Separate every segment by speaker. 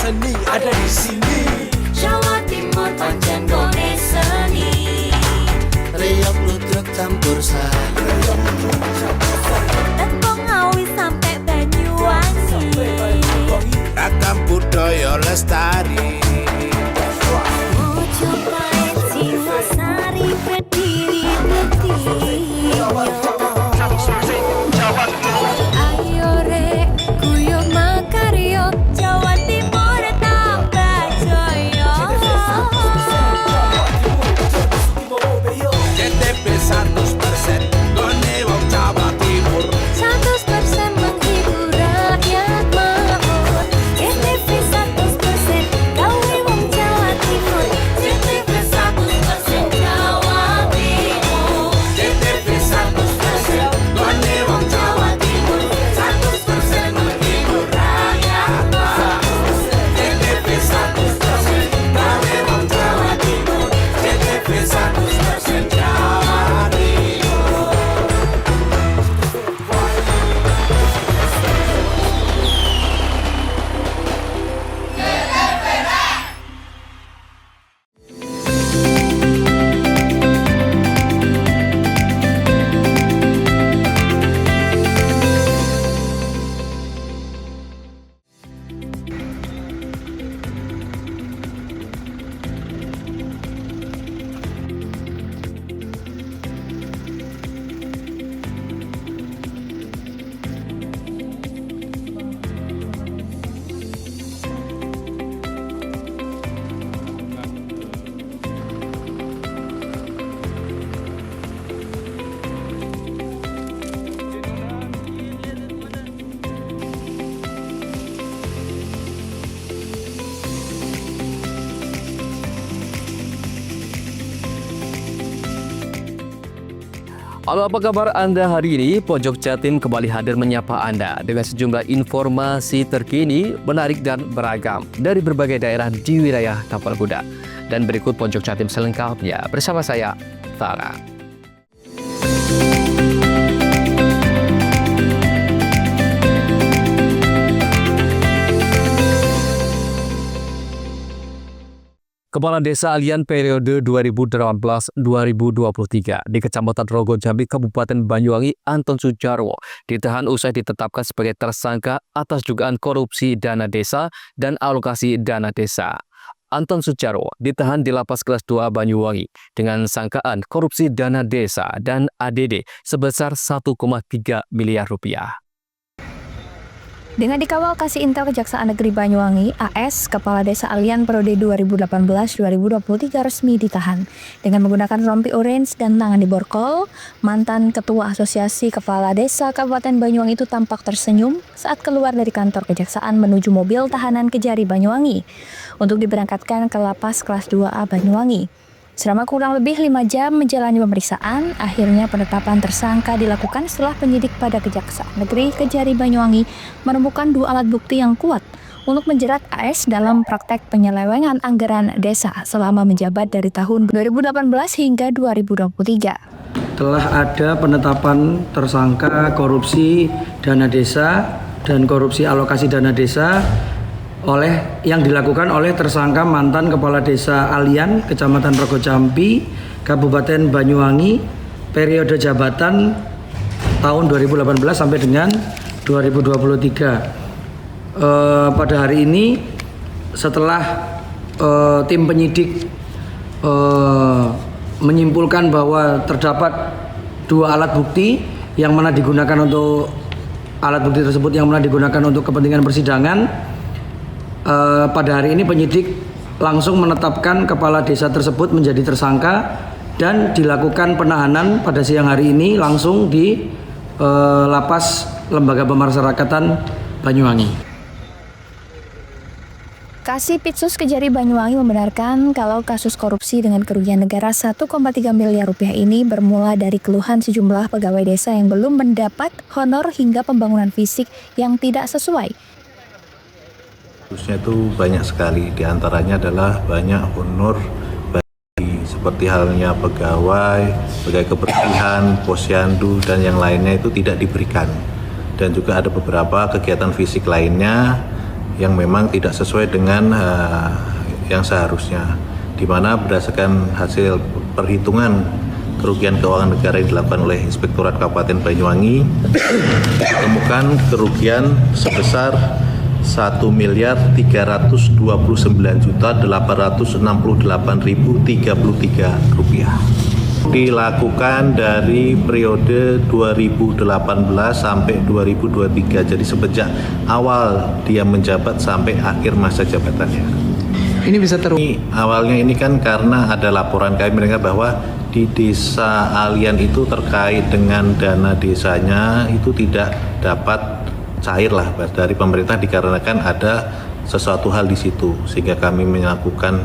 Speaker 1: seni ada di sini.
Speaker 2: Jawa Timur pancen gone seni.
Speaker 1: Riok ludruk campur sari.
Speaker 2: Tembung Ngawi sampai Banyuwangi.
Speaker 1: Ragam budaya lestari.
Speaker 2: Mojopahit Singosari berdiri berdiri. Ayo rek guyub makaryo Jawa Timur tambah jaya.
Speaker 1: KTP 100% gone wong Jawa Timur.
Speaker 2: 100% menghibur rakyat makmur. KTP 100% gawe wong Jawa Timur. KTP 100% Jawa Timur.
Speaker 1: KTP 100% gone wong Jawa Timur. 100% menghibur rakyat makmur. KTP 100% gawe wong Jawa Timur. KTP 100% Jawa Timur.
Speaker 3: Halo, apa kabar Anda hari ini? Pojok Jatim kembali hadir menyapa Anda dengan sejumlah informasi terkini, menarik dan beragam dari berbagai daerah di wilayah Tapal Kuda. Dan berikut Pojok Jatim selengkapnya bersama saya, Tara. Kepala Desa Alian periode 2018-2023 di Kecamatan Rogo Jambi, Kabupaten Banyuwangi, Anton Sujarwo ditahan usai ditetapkan sebagai tersangka atas dugaan korupsi dana desa dan alokasi dana desa. Anton Sujarwo ditahan di Lapas Kelas 2 Banyuwangi dengan sangkaan korupsi dana desa dan ADD sebesar 1,3 miliar rupiah.
Speaker 4: Dengan dikawal Kasih Intel Kejaksaan Negeri Banyuwangi, AS, Kepala Desa Alian periode 2018-2023 resmi ditahan. Dengan menggunakan rompi orange dan tangan diborgol, mantan Ketua Asosiasi Kepala Desa Kabupaten Banyuwangi itu tampak tersenyum saat keluar dari kantor kejaksaan menuju mobil tahanan Kejari Banyuwangi untuk diberangkatkan ke Lapas Kelas 2A Banyuwangi. Selama kurang lebih 5 jam menjalani pemeriksaan, akhirnya penetapan tersangka dilakukan setelah penyidik pada Kejaksaan Negeri Kejari Banyuwangi menemukan 2 alat bukti yang kuat untuk menjerat AS dalam praktek penyelewengan anggaran desa selama menjabat dari tahun 2018 hingga 2023.
Speaker 5: Telah ada penetapan tersangka korupsi dana desa dan korupsi alokasi dana desa yang dilakukan oleh tersangka mantan Kepala Desa Alian, Kecamatan Rogo Jambi, Kabupaten Banyuwangi, periode jabatan tahun 2018 sampai dengan 2023. Pada hari ini, setelah tim penyidik menyimpulkan bahwa terdapat 2 alat bukti yang mana digunakan untuk alat bukti tersebut yang mana digunakan untuk kepentingan persidangan. Pada hari ini penyidik langsung menetapkan kepala desa tersebut menjadi tersangka dan dilakukan penahanan pada siang hari ini langsung di Lapas Lembaga Pemasyarakatan Banyuwangi.
Speaker 4: Kasih Pitsus Kejari Banyuwangi membenarkan kalau kasus korupsi dengan kerugian negara 1,3 miliar rupiah ini bermula dari keluhan sejumlah pegawai desa yang belum mendapat honor hingga pembangunan fisik yang tidak sesuai.
Speaker 6: Khususnya itu banyak sekali, diantaranya adalah banyak honor seperti halnya pegawai kebersihan, posyandu dan yang lainnya itu tidak diberikan. Dan juga ada beberapa kegiatan fisik lainnya yang memang tidak sesuai dengan yang seharusnya, di mana berdasarkan hasil perhitungan kerugian keuangan negara yang dilakukan oleh Inspektorat Kabupaten Banyuwangi ditemukan kerugian sebesar 1.329.868.033 rupiah. Dilakukan dari periode 2018 sampai 2023, jadi sejak awal dia menjabat sampai akhir masa jabatannya.
Speaker 5: Ini bisa
Speaker 6: Awalnya ini kan karena ada laporan kami mendengar bahwa di desa Alian itu terkait dengan dana desanya itu tidak dapat cair lah dari pemerintah dikarenakan ada sesuatu hal di situ, sehingga kami melakukan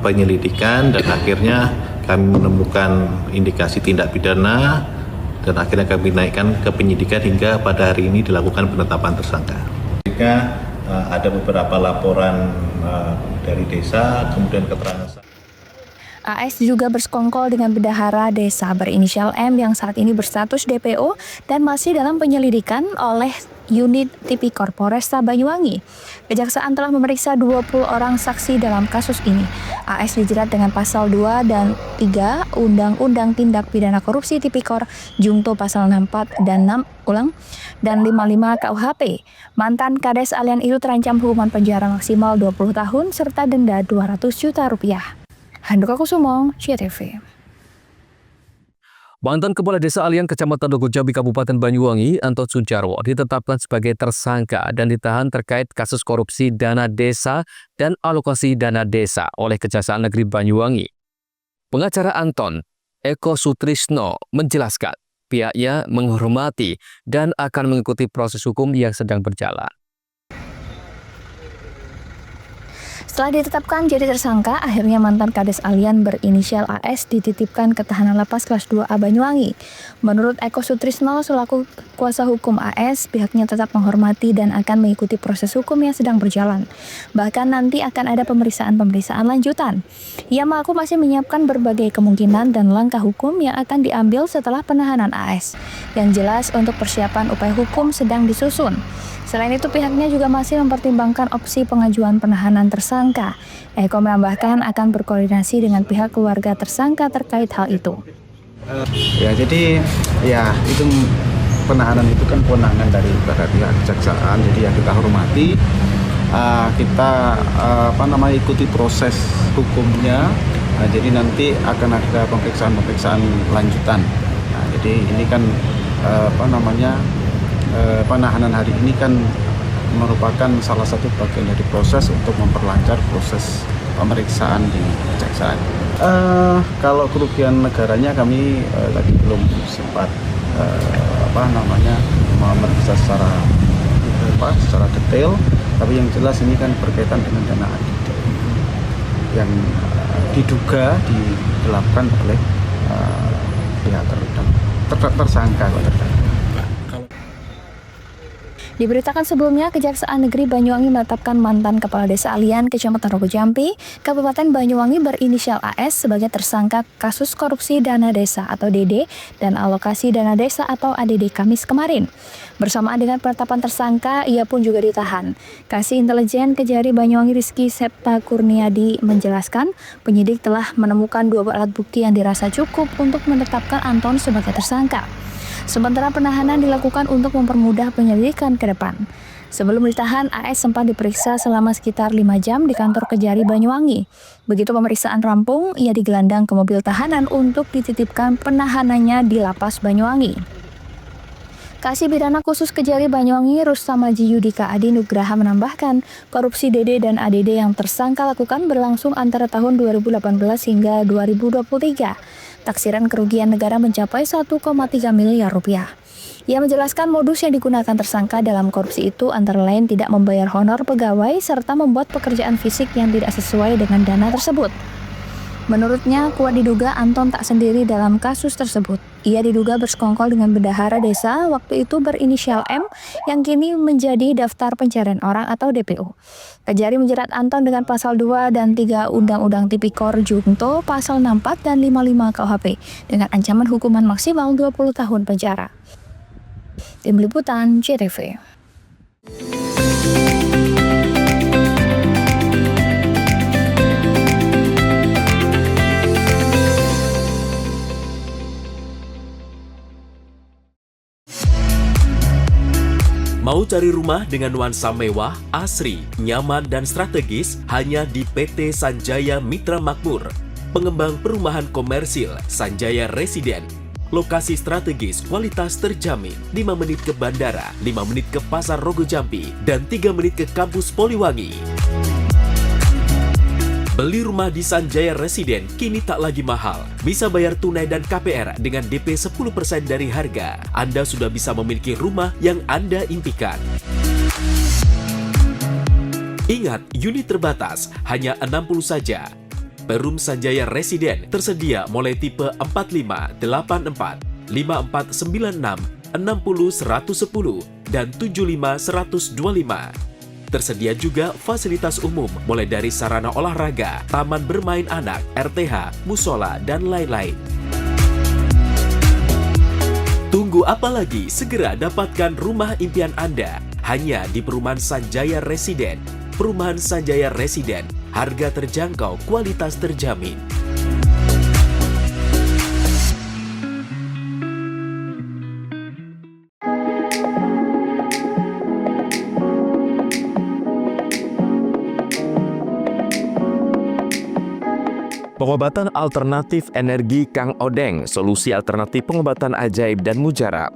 Speaker 6: penyelidikan dan akhirnya kami menemukan indikasi tindak pidana dan akhirnya kami naikkan ke penyidikan hingga pada hari ini dilakukan penetapan tersangka. Jika ada beberapa laporan dari desa, kemudian keterangan
Speaker 4: AS juga bersekongkol dengan bendahara desa berinisial M yang saat ini berstatus DPO dan masih dalam penyelidikan oleh unit Tipikor Polresta Banyuwangi. Kejaksaan telah memeriksa 20 orang saksi dalam kasus ini. AS dijerat dengan pasal 2 dan 3 Undang-Undang Tindak Pidana Korupsi Tipikor Jungto pasal 64 dan 55 KUHP. Mantan Kades Alian itu terancam hukuman penjara maksimal 20 tahun serta denda 200 juta rupiah. Handoko Kusumo, CTV.
Speaker 3: Mantan Kepala Desa Alian Kecamatan Rogo Jambi Kabupaten Banyuwangi, Anton Sujarwo, ditetapkan sebagai tersangka dan ditahan terkait kasus korupsi dana desa dan alokasi dana desa oleh Kejaksaan Negeri Banyuwangi. Pengacara Anton, Eko Sutrisno, menjelaskan pihaknya menghormati dan akan mengikuti proses hukum yang sedang berjalan.
Speaker 4: Setelah ditetapkan jadi tersangka, akhirnya mantan Kades Alian berinisial AS dititipkan ke tahanan lapas kelas 2A Banyuwangi. Menurut Eko Sutrisno selaku kuasa hukum AS, pihaknya tetap menghormati dan akan mengikuti proses hukum yang sedang berjalan. Bahkan nanti akan ada pemeriksaan lanjutan. Ia mengaku masih menyiapkan berbagai kemungkinan dan langkah hukum yang akan diambil setelah penahanan AS. Yang jelas untuk persiapan upaya hukum sedang disusun. Selain itu, pihaknya juga masih mempertimbangkan opsi pengajuan penahanan tersangka. Eko menambahkan akan berkoordinasi dengan pihak keluarga tersangka terkait hal itu.
Speaker 7: Jadi itu penahanan itu kan kewenangan dari pihak kejaksaan, jadi kita hormati, kita ikuti proses hukumnya. Jadi nanti akan ada pemeriksaan lanjutan. Jadi ini kan penahanan hari ini kan merupakan salah satu bagian dari proses untuk memperlancar proses pemeriksaan di kejaksaan. Kalau kerugian negaranya kami tadi belum sempat memeriksa secara detail, tapi yang jelas ini kan berkaitan dengan dana ADD yang diduga dilakukan oleh pihak tersangka.
Speaker 4: Diberitakan sebelumnya, Kejaksaan Negeri Banyuwangi menetapkan mantan Kepala Desa Alian Kecamatan Rogo Jambi, Kabupaten Banyuwangi berinisial AS sebagai tersangka kasus korupsi dana desa atau DD dan alokasi dana desa atau ADD Kamis kemarin. Bersamaan dengan penetapan tersangka, ia pun juga ditahan. Kasih Intelijen Kejari Banyuwangi Rizky Septa Kurniadi menjelaskan, penyidik telah menemukan 2 alat bukti yang dirasa cukup untuk menetapkan Anton sebagai tersangka. Sementara penahanan dilakukan untuk mempermudah penyelidikan ke depan. Sebelum ditahan, AS sempat diperiksa selama sekitar 5 jam di kantor Kejari Banyuwangi. Begitu pemeriksaan rampung, ia digelandang ke mobil tahanan untuk dititipkan penahanannya di Lapas Banyuwangi. Kasih Pidana Khusus Kejari Banyuwangi Rustamaji Yudika Adi Nugraha menambahkan, korupsi DD dan ADD yang tersangka lakukan berlangsung antara tahun 2018 hingga 2023. Taksiran kerugian negara mencapai 1,3 miliar rupiah. Ia menjelaskan modus yang digunakan tersangka dalam korupsi itu antara lain tidak membayar honor pegawai serta membuat pekerjaan fisik yang tidak sesuai dengan dana tersebut. Menurutnya, kuat diduga Anton tak sendiri dalam kasus tersebut. Ia diduga bersekongkol dengan bendahara desa waktu itu berinisial M yang kini menjadi daftar pencarian orang atau DPO. Kejari menjerat Anton dengan pasal 2 dan 3 Undang-Undang Tipikor Jungto pasal 64 dan 55 KUHP dengan ancaman hukuman maksimal 20 tahun penjara. Tim Liputan, CTV.
Speaker 8: Mau cari rumah dengan nuansa mewah, asri, nyaman, dan strategis hanya di PT Sanjaya Mitra Makmur. Pengembang perumahan komersil Sanjaya Residen. Lokasi strategis, kualitas terjamin. 5 menit ke bandara, 5 menit ke Pasar Rogo Jambi, dan 3 menit ke kampus Poliwangi. Beli rumah di Sanjaya Residen kini tak lagi mahal. Bisa bayar tunai dan KPR dengan DP 10% dari harga. Anda sudah bisa memiliki rumah yang Anda impikan. Ingat, unit terbatas, hanya 60 saja. Perum Sanjaya Residen tersedia mulai tipe 45, 84, 5496, 60 110, dan 75 125. Tersedia juga fasilitas umum mulai dari sarana olahraga, taman bermain anak, RTH, musola, dan lain-lain. Tunggu apa lagi? Segera dapatkan rumah impian Anda hanya di Perumahan Sanjaya Residen. Perumahan Sanjaya Residen, harga terjangkau, kualitas terjamin.
Speaker 9: Pengobatan alternatif energi Kang Odeng, solusi alternatif pengobatan ajaib dan mujarab.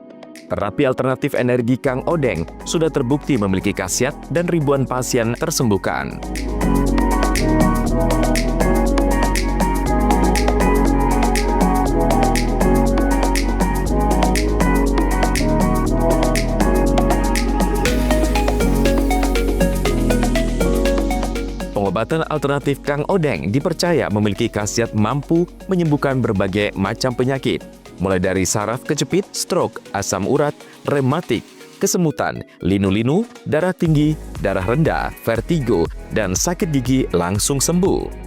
Speaker 9: Terapi alternatif energi Kang Odeng sudah terbukti memiliki khasiat dan ribuan pasien tersembuhkan. Pengobatan alternatif Kang Odeng dipercaya memiliki khasiat mampu menyembuhkan berbagai macam penyakit, mulai dari saraf kejepit, stroke, asam urat, rematik, kesemutan, linu-linu, darah tinggi, darah rendah, vertigo, dan sakit gigi langsung sembuh.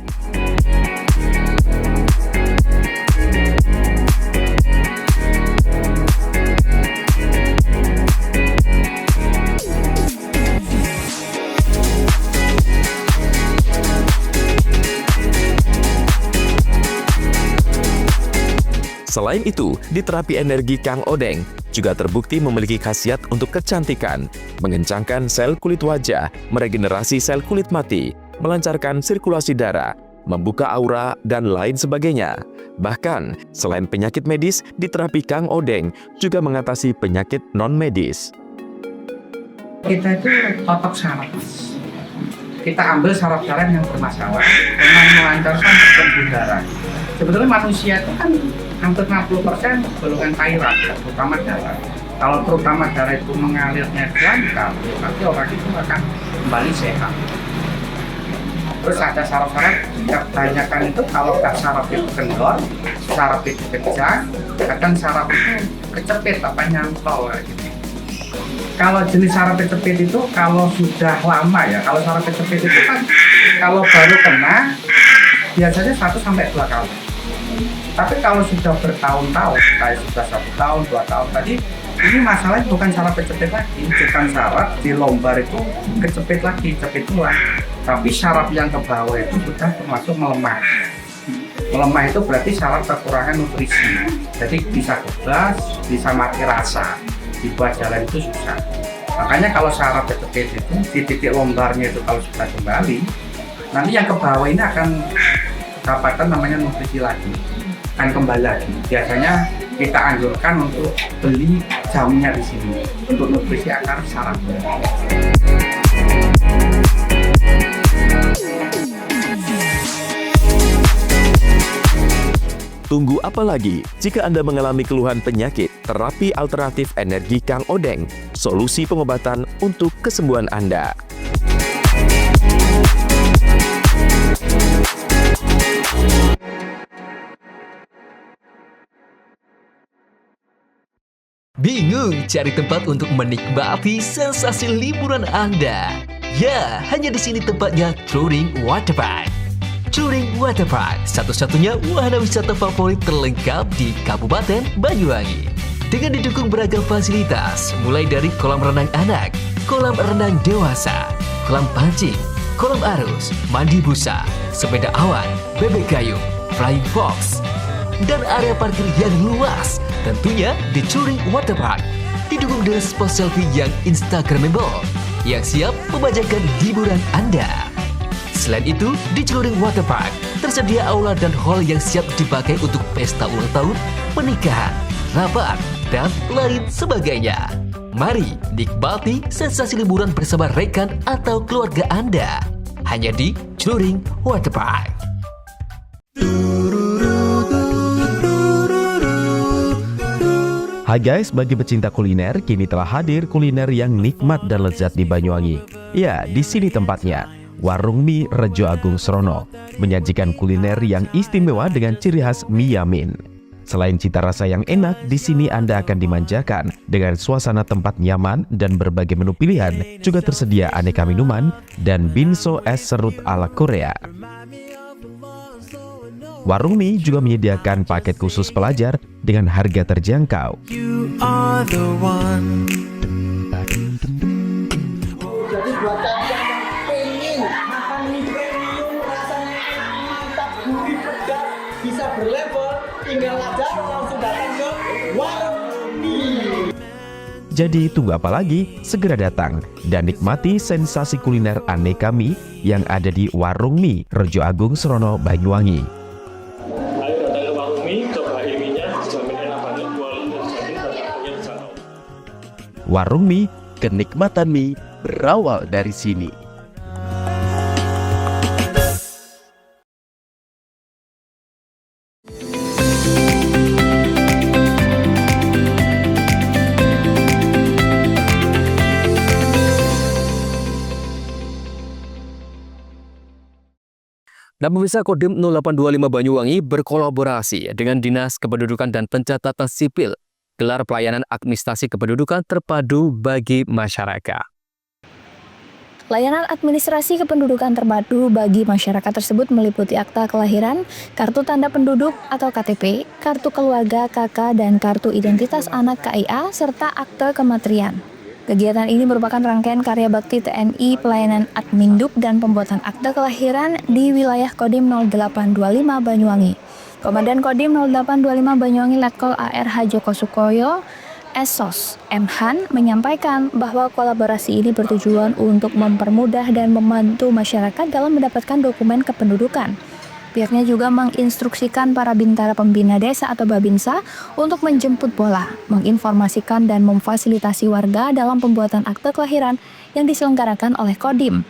Speaker 9: Selain itu, di terapi energi Kang Odeng juga terbukti memiliki khasiat untuk kecantikan, mengencangkan sel kulit wajah, meregenerasi sel kulit mati, melancarkan sirkulasi darah, membuka aura, dan lain sebagainya. Bahkan, selain penyakit medis, di terapi Kang Odeng juga mengatasi penyakit non-medis.
Speaker 10: Kita itu totok saraf. Kita ambil saraf-saraf yang bermasalah dengan melancarkan pembuluh darah. Sebetulnya manusia itu kan hampir 60% golongan cairan, terutama darah. Kalau terutama darah itu mengalirnya lancar, nanti orang itu akan kembali sehat. Terus ada saraf-saraf, kebanyakan itu kalau saraf itu kendor, saraf itu kejang, kadang saraf itu kecepit, nyantol gitu. Kalau jenis saraf kecepit itu kalau sudah lama ya, kalau saraf kecepit itu kan kalau baru kena biasanya 1-2 kali. Tapi kalau sudah bertahun-tahun, kayak sudah 1 tahun, 2 tahun tadi, ini masalahnya bukan saraf kecepit lagi, bukan saraf di lombar itu kecepit lagi, cepit tulang. Tapi saraf yang ke bawah itu sudah termasuk melemah. Melemah itu berarti saraf kekurangan nutrisi. Jadi bisa kebas, bisa mati rasa. Dibuat jalan itu susah. Makanya kalau saraf kecepit itu di titik lombarnya itu kalau sudah kembali, nanti yang ke bawah ini akan dapatkan namanya nutrisi lagi, akan kembali lagi. Biasanya kita anjurkan untuk beli jamunya di sini untuk nutrisi akar saraf.
Speaker 9: Tunggu apa lagi? Jika Anda mengalami keluhan penyakit, terapi alternatif energi Kang Odeng, solusi pengobatan untuk kesembuhan Anda.
Speaker 11: Bingung cari tempat untuk menikmati sensasi liburan Anda? Ya, hanya di sini tempatnya Touring Waterpark. Touring Waterpark, satu-satunya wahana wisata favorit terlengkap di Kabupaten Banyuwangi. Dengan didukung beragam fasilitas, mulai dari kolam renang anak, kolam renang dewasa, kolam pancing, kolam arus, mandi busa, sepeda awan, bebek kayu, flying fox, dan area parkir yang luas. Tentunya di Touring Waterpark didukung dengan spot selfie yang instagramable yang siap membajakan hiburan Anda. Selain itu, di Celuring Waterpark tersedia aula dan hall yang siap dipakai untuk pesta ulang tahun, pernikahan, rapat, dan lain sebagainya. Mari nikmati sensasi liburan bersama rekan atau keluarga Anda. Hanya di Celuring Waterpark.
Speaker 12: Hai guys, bagi pecinta kuliner, kini telah hadir kuliner yang nikmat dan lezat di Banyuwangi. Ya, di sini tempatnya. Warung Mie Rejo Agung Srono menyajikan kuliner yang istimewa dengan ciri khas mie yamin. Selain cita rasa yang enak, di sini Anda akan dimanjakan dengan suasana tempat nyaman dan berbagai menu pilihan. Juga tersedia aneka minuman dan binso es serut ala Korea. Warung Mie juga menyediakan paket khusus pelajar dengan harga terjangkau.
Speaker 1: You are the one.
Speaker 5: Jadi buat kalian yang pengen makan mie premium rasanya mantap, gurih, pedas, bisa berlevel, tinggal aja langsung datang ke Warung Mie.
Speaker 12: Jadi tunggu apa lagi? Segera datang dan nikmati sensasi kuliner aneka mie yang ada di Warung Mie Rejo Agung Srono, Banyuwangi. Warung Mie, kenikmatan mie berawal dari sini.
Speaker 3: Dan pemirsa, Kodim 0825 Banyuwangi berkolaborasi dengan Dinas Kependudukan dan Pencatatan Sipil gelar pelayanan administrasi kependudukan terpadu bagi masyarakat.
Speaker 4: Layanan administrasi kependudukan terpadu bagi masyarakat tersebut meliputi akta kelahiran, kartu tanda penduduk atau KTP, kartu keluarga KK dan kartu identitas anak KIA, serta akte kematian. Kegiatan ini merupakan rangkaian karya bakti TNI pelayanan Adminduk dan pembuatan akte kelahiran di wilayah Kodim 0825 Banyuwangi. Komandan Kodim 0825 Banyuwangi Letkol AR Joko Sukoyo Esos M. Han menyampaikan bahwa kolaborasi ini bertujuan untuk mempermudah dan membantu masyarakat dalam mendapatkan dokumen kependudukan. Pihaknya juga menginstruksikan para bintara pembina desa atau Babinsa untuk menjemput bola, menginformasikan dan memfasilitasi warga dalam pembuatan akte kelahiran yang diselenggarakan oleh Kodim.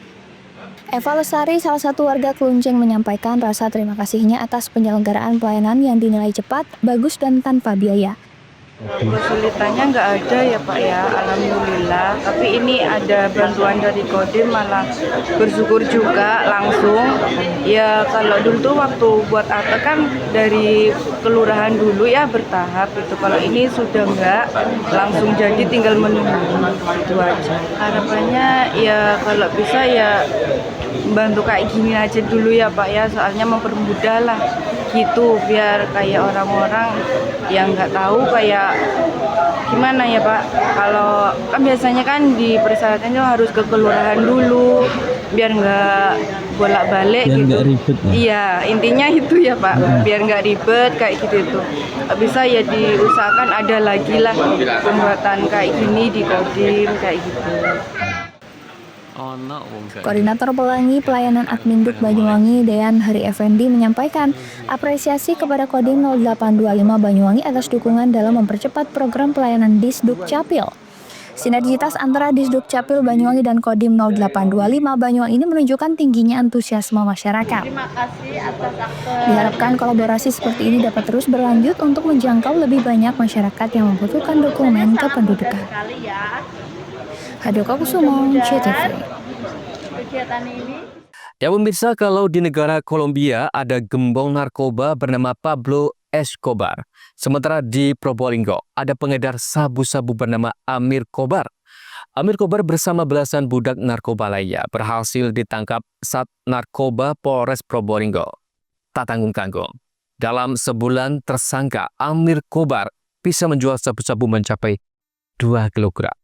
Speaker 4: Eva Lesari, salah satu warga Klunceng, menyampaikan rasa terima kasihnya atas penyelenggaraan pelayanan yang dinilai cepat, bagus, dan tanpa biaya.
Speaker 13: Kesulitannya nggak ada ya Pak ya, alhamdulillah. Tapi ini ada bantuan dari Kodim, malah bersyukur juga langsung. Ya kalau dulu tuh waktu buat akte kan dari kelurahan dulu ya bertahap itu. Kalau ini sudah nggak, langsung jadi tinggal menunggu itu aja. Harapannya ya kalau bisa ya bantu kayak gini aja dulu ya Pak ya, soalnya mempermudah lah gitu, biar kayak orang-orang yang nggak tahu kayak gimana ya Pak, kalau kan biasanya kan di persyaratannya harus ke kelurahan dulu biar nggak bolak-balik gitu. Nggak ribet, ya? Iya, intinya itu ya Pak, biar nggak ribet kayak gitu itu. Bisa ya diusahakan ada lagi lah pembuatan kayak gini di Kodim kayak gitu.
Speaker 4: Koordinator Pelangi Pelayanan Adminduk Banyuwangi Dean Hari Effendi menyampaikan apresiasi kepada Kodim 0825 Banyuwangi atas dukungan dalam mempercepat program pelayanan Disduk Capil. Sinergitas antara Disduk Capil Banyuwangi dan Kodim 0825 Banyuwangi ini menunjukkan tingginya antusiasme masyarakat.
Speaker 13: Terima kasih atas akte.
Speaker 4: Diharapkan kolaborasi seperti ini dapat terus berlanjut untuk menjangkau lebih banyak masyarakat yang membutuhkan dokumen kependudukan. Hadoko Kusumo, CTV.
Speaker 13: Kegiatan ini.
Speaker 3: Ya pemirsa, kalau di negara Kolombia ada gembong narkoba bernama Pablo Escobar. Sementara di Probolinggo ada pengedar sabu-sabu bernama Amir Kobar. Amir Kobar bersama belasan budak narkoba lainnya berhasil ditangkap Sat Narkoba Polres Probolinggo. Tak tanggung-tanggung. Dalam sebulan tersangka Amir Kobar bisa menjual sabu-sabu mencapai 2 kilogram.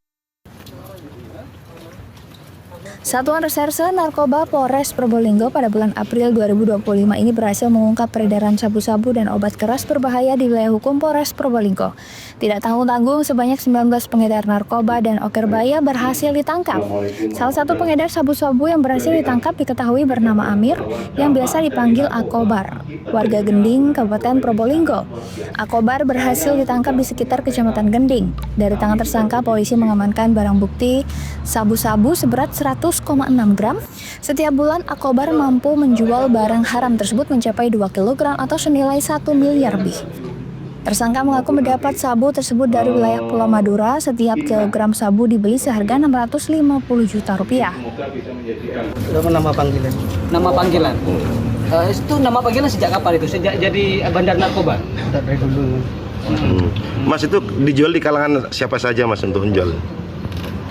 Speaker 4: Satuan Reserse Narkoba Polres Probolinggo pada bulan April 2025 ini berhasil mengungkap peredaran sabu-sabu dan obat keras berbahaya di wilayah hukum Polres Probolinggo. Tidak tanggung-tanggung, sebanyak 19 pengedar narkoba dan okerbaya berhasil ditangkap. Salah satu pengedar sabu-sabu yang berhasil ditangkap diketahui bernama Amir, yang biasa dipanggil Akobar, warga Gending, Kabupaten Probolinggo. Akobar berhasil ditangkap di sekitar Kecamatan Gending. Dari tangan tersangka, polisi mengamankan barang bukti sabu-sabu seberat 100,6 gram. Setiap bulan Akobar mampu menjual barang haram tersebut mencapai 2 kg atau senilai 1 miliar lebih. Tersangka mengaku mendapat sabu tersebut dari wilayah Pulau Madura. Setiap kilogram sabu dibeli seharga 650 juta rupiah.
Speaker 5: Nama panggilan. Nama panggilan. Itu nama panggilan sejak kapan itu? Sejak jadi bandar narkoba? Dari dulu.
Speaker 14: Mas, itu dijual di kalangan siapa saja, Mas, untuk menjual?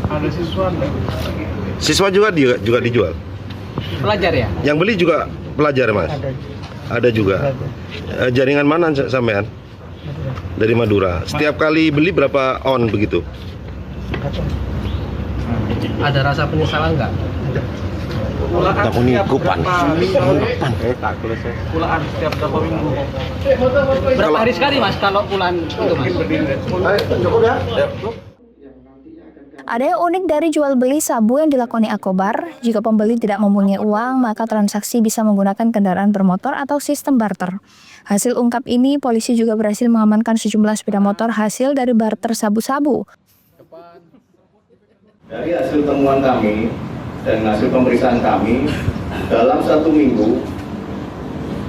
Speaker 10: Ada siswa.
Speaker 14: Siswa juga dijual?
Speaker 5: Pelajar ya?
Speaker 14: Yang beli juga pelajar, Mas? Ada juga. Jaringan mana sampean? Dari Madura. Setiap kali beli berapa on begitu?
Speaker 5: Ada rasa penyesalan nggak?
Speaker 14: Kupan.
Speaker 10: Pulaan setiap berapa minggu.
Speaker 5: Berapa hari sekali, Mas, kalau pulaan itu, Mas?
Speaker 14: Cukup ya?
Speaker 4: Ada yang unik dari jual beli sabu yang dilakoni Akobar. Jika pembeli tidak mempunyai uang, maka transaksi bisa menggunakan kendaraan bermotor atau sistem barter. Hasil ungkap ini, polisi juga berhasil mengamankan sejumlah sepeda motor hasil dari barter sabu-sabu.
Speaker 6: Dari hasil temuan kami dan hasil pemeriksaan kami, dalam 1 minggu,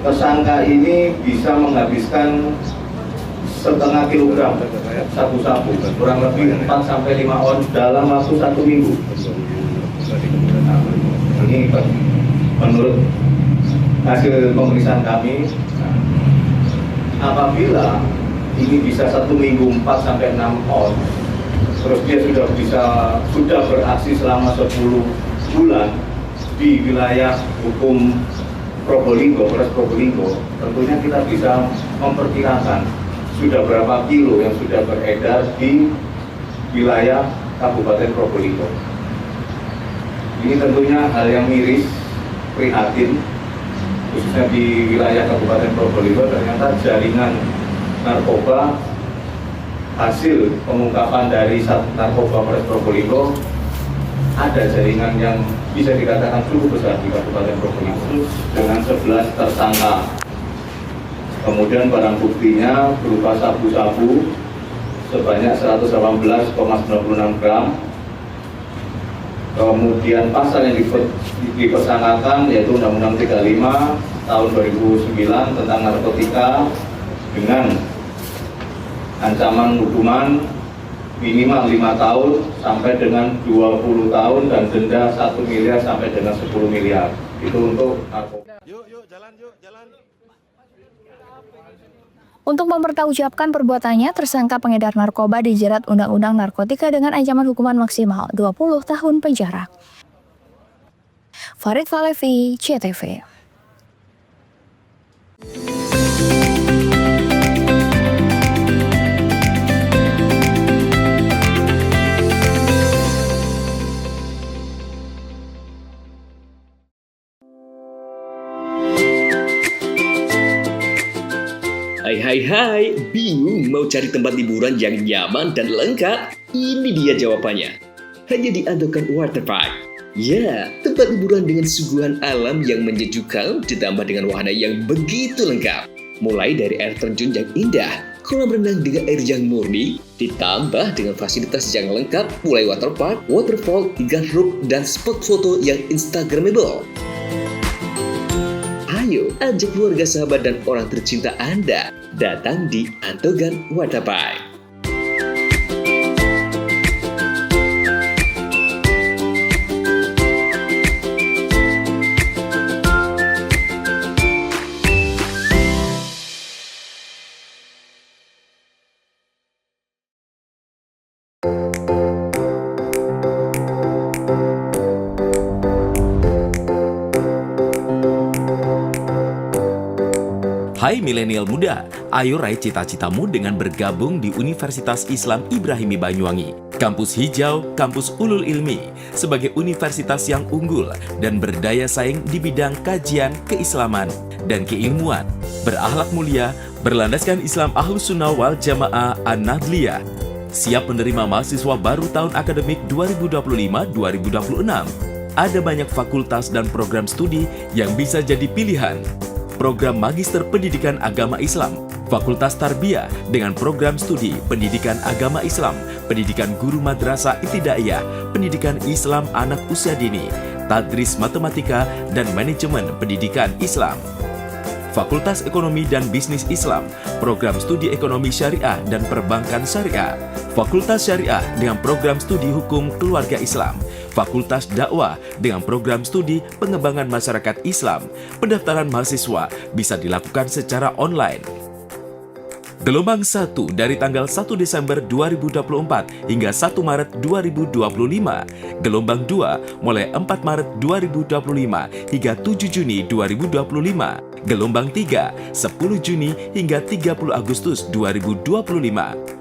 Speaker 6: tersangka ini bisa menghabiskan setengah kilogram sabu-sabu, kurang lebih 4-5 on dalam waktu 1 minggu. Ini menurut hasil pemeriksaan kami, apabila ini bisa 1 minggu 4-6 on, terus dia sudah beraksi selama 10 bulan di wilayah hukum Probolinggo, Polres Probolinggo, tentunya kita bisa memperkirakan sudah berapa kilo yang sudah beredar di wilayah Kabupaten Probolinggo. Ini tentunya hal yang miris, prihatin, khususnya di wilayah Kabupaten Probolinggo. Ternyata jaringan narkoba hasil pengungkapan dari Narkoba Polres Probolinggo ada jaringan yang bisa dikatakan cukup besar di Kabupaten Probolinggo dengan 11 tersangka. Kemudian barang buktinya berupa sabu-sabu sebanyak 118,96 gram. Kemudian pasal yang dipersangkakan yaitu Undang-Undang 35 tahun 2009 tentang narkotika dengan ancaman hukuman minimal 5 tahun sampai dengan 20 tahun dan denda 1 miliar sampai dengan 10 miliar. Itu untuk narkoba.
Speaker 14: Jalan.
Speaker 4: Untuk mempertanggungjawabkan perbuatannya, tersangka pengedar narkoba dijerat Undang-Undang Narkotika dengan ancaman hukuman maksimal 20 tahun penjara. Farid Falevi, CTV.
Speaker 15: Hai, bingung mau cari tempat liburan yang nyaman dan lengkap? Ini dia jawabannya. Hanya di Andokan Waterpark. Ya, tempat liburan dengan suguhan alam yang menyejukkan ditambah dengan wahana yang begitu lengkap. Mulai dari air terjun yang indah, kolam renang dengan air yang murni, ditambah dengan fasilitas yang lengkap mulai waterpark, waterfall, hingga roof dan spot foto yang instagramable. Ayo, ajak keluarga, sahabat, dan orang tercinta Anda datang di Andokan Waterpark.
Speaker 8: Hai milenial muda, ayo raih cita-citamu dengan bergabung di Universitas Islam Ibrahimi Banyuwangi. Kampus Hijau, Kampus Ulul Ilmi, sebagai universitas yang unggul dan berdaya saing di bidang kajian, keislaman, dan keilmuan, berakhlak mulia, berlandaskan Islam Ahlus Sunnah wal Jamaah An-Nahdliyah, siap menerima mahasiswa baru tahun akademik 2025-2026. Ada banyak fakultas dan program studi yang bisa jadi pilihan. Program Magister Pendidikan Agama Islam, Fakultas Tarbiyah dengan program studi Pendidikan Agama Islam, Pendidikan Guru Madrasah Ibtidaiyah, Pendidikan Islam Anak Usia Dini, Tadris Matematika, dan Manajemen Pendidikan Islam. Fakultas Ekonomi dan Bisnis Islam, program studi Ekonomi Syariah dan Perbankan Syariah, Fakultas Syariah dengan program studi Hukum Keluarga Islam, Fakultas Dakwah dengan program studi Pengembangan Masyarakat Islam. Pendaftaran mahasiswa bisa dilakukan secara online. Gelombang 1 dari tanggal 1 Desember 2024 hingga 1 Maret 2025. Gelombang 2 mulai 4 Maret 2025 hingga 7 Juni 2025. Gelombang 3, 10 Juni hingga 30 Agustus 2025.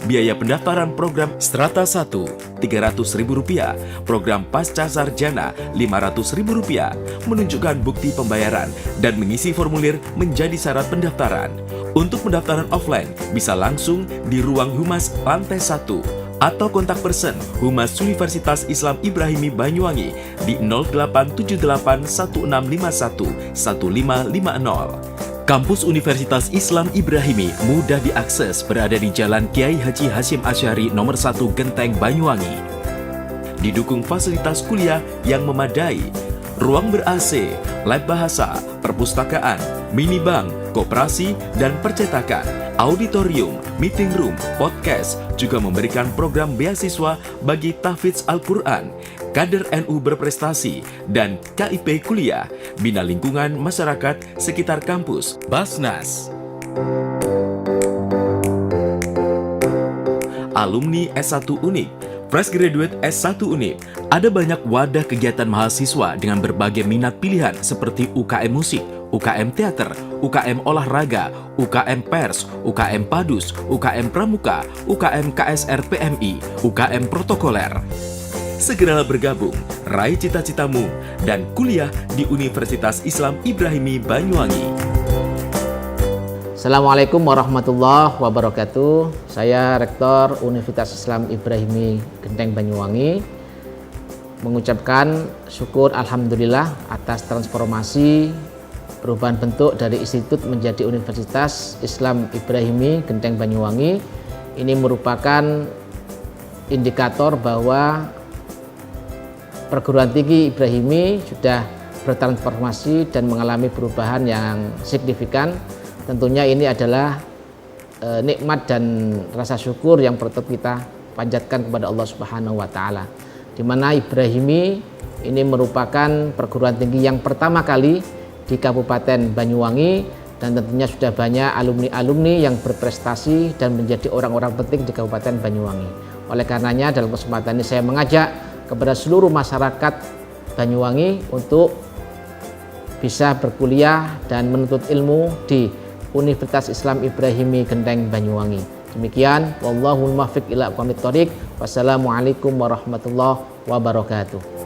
Speaker 8: Biaya pendaftaran program Strata 1, Rp300.000, program Pasca Sarjana Rp500.000, menunjukkan bukti pembayaran dan mengisi formulir menjadi syarat pendaftaran. Untuk pendaftaran offline, bisa langsung di Ruang Humas lantai 1 atau kontak person Humas Universitas Islam Ibrahimi Banyuwangi di 0878-1651-1550. Kampus Universitas Islam Ibrahimi mudah diakses, berada di Jalan Kiai Haji Hasyim Asy'ari nomor 1 Genteng Banyuwangi. Didukung fasilitas kuliah yang memadai, ruang ber-AC, lab bahasa, perpustakaan, minibank, koperasi, dan percetakan, auditorium, meeting room, podcast, juga memberikan program beasiswa bagi tahfidz Al-Quran, kader NU berprestasi, dan KIP kuliah, bina lingkungan masyarakat sekitar kampus, Basnas. Alumni S1 Unip, Fresh Graduate S1 Unip, ada banyak wadah kegiatan mahasiswa dengan berbagai minat pilihan seperti UKM Musik, UKM Teater, UKM Olahraga, UKM Pers, UKM Padus, UKM Pramuka, UKM KSR PMI, UKM Protokoler. Segeralah bergabung, raih cita-citamu, dan kuliah di Universitas Islam Ibrahimi Banyuwangi.
Speaker 16: Assalamualaikum warahmatullahi wabarakatuh. Saya Rektor Universitas Islam Ibrahimi Genteng Banyuwangi mengucapkan syukur alhamdulillah atas transformasi perubahan bentuk dari institut menjadi Universitas Islam Ibrahimi Genteng Banyuwangi. Ini merupakan indikator bahwa perguruan tinggi Ibrahimi sudah bertransformasi dan mengalami perubahan yang signifikan. Tentunya ini adalah nikmat dan rasa syukur yang perlu kita panjatkan kepada Allah Subhanahu wa taala. Di mana Ibrahimi ini merupakan perguruan tinggi yang pertama kali di Kabupaten Banyuwangi, dan tentunya sudah banyak alumni-alumni yang berprestasi dan menjadi orang-orang penting di Kabupaten Banyuwangi. Oleh karenanya dalam kesempatan ini saya mengajak kepada seluruh masyarakat Banyuwangi untuk bisa berkuliah dan menuntut ilmu di Universitas Islam Ibrahimi Genteng Banyuwangi. Demikian, wallahul muwaffiq ila aqwamit thoriq. Wassalamualaikum warahmatullahi wabarakatuh.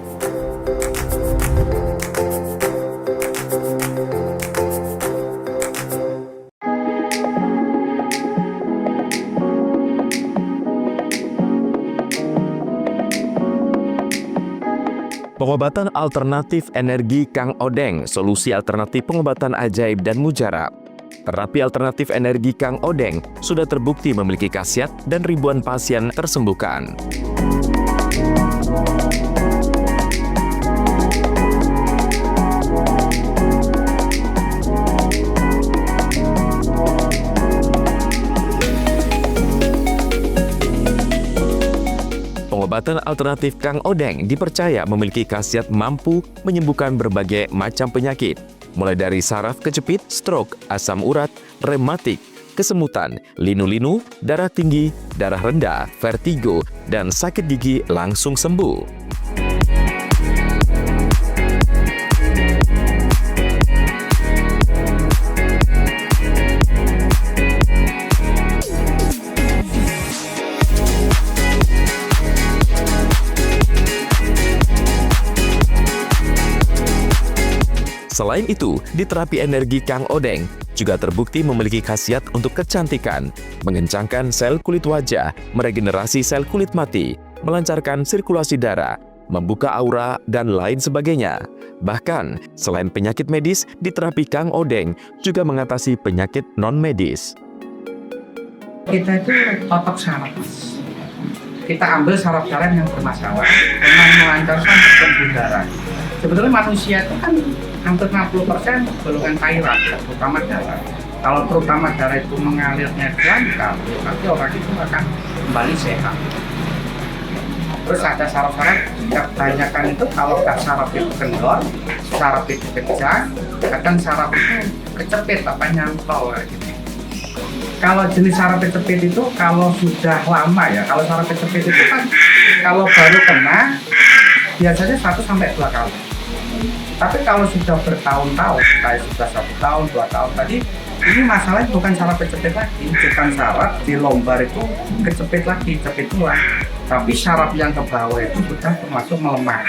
Speaker 9: Pengobatan alternatif energi Kang Odeng, solusi alternatif pengobatan ajaib dan mujarab. Terapi alternatif energi Kang Odeng sudah terbukti memiliki khasiat dan ribuan pasien tersembuhkan. Pengobatan alternatif Kang Odeng dipercaya memiliki khasiat mampu menyembuhkan berbagai macam penyakit, mulai dari saraf kejepit, stroke, asam urat, rematik, kesemutan, linu-linu, darah tinggi, darah rendah, vertigo, dan sakit gigi langsung sembuh. Selain itu, di terapi energi Kang Odeng juga terbukti memiliki khasiat untuk kecantikan, mengencangkan sel kulit wajah, meregenerasi sel kulit mati, melancarkan sirkulasi darah, membuka aura, dan lain sebagainya. Bahkan, selain penyakit medis, di terapi Kang Odeng juga mengatasi penyakit non-medis.
Speaker 10: Kita itu totok saraf. Kita ambil saraf darah yang bermasalah dengan melancarkan pembuluh darah. Sebetulnya manusia itu kan hampir 60% golongan cairan, terutama darah. Kalau terutama darah itu mengalirnya lancar, berarti orang itu akan kembali sehat. Terus ada saraf-saraf yang kebanyakan itu kalau saraf itu kendor, saraf itu pecah, kadang saraf itu kecepit apa nyantol gitu. Kalau jenis saraf kecepit itu kalau sudah lama ya, kalau saraf kecepit itu kan kalau baru kena biasanya 1 sampai 2 kali. Tapi kalau sudah bertahun-tahun, kayak sudah 1 tahun, 2 tahun tadi, ini masalahnya bukan saraf kecepit lagi, bukan saraf di lombar itu kecepit lagi, cepit ulang. Tapi saraf yang ke bawah itu sudah termasuk melemah.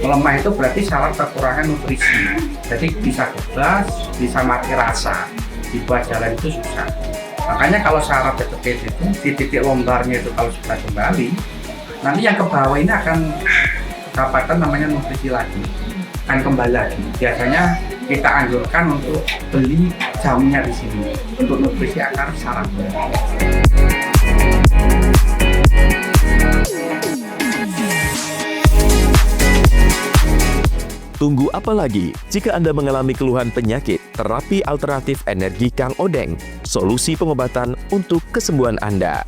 Speaker 10: Melemah itu berarti saraf kekurangan nutrisi. Jadi bisa kebas, bisa mati rasa. Dibuat jalan itu susah. Makanya kalau saraf kecepit itu di titik lombarnya itu kalau sudah kembali, nanti yang ke bawah ini akan kedapatan namanya nutrisi lagi, akan kembali lagi. Biasanya kita anjurkan untuk beli jamnya di sini untuk nutrisi akar saraf.
Speaker 9: Tunggu apa lagi? Jika Anda mengalami keluhan penyakit, terapi alternatif energi Kang Odeng, solusi pengobatan untuk kesembuhan Anda.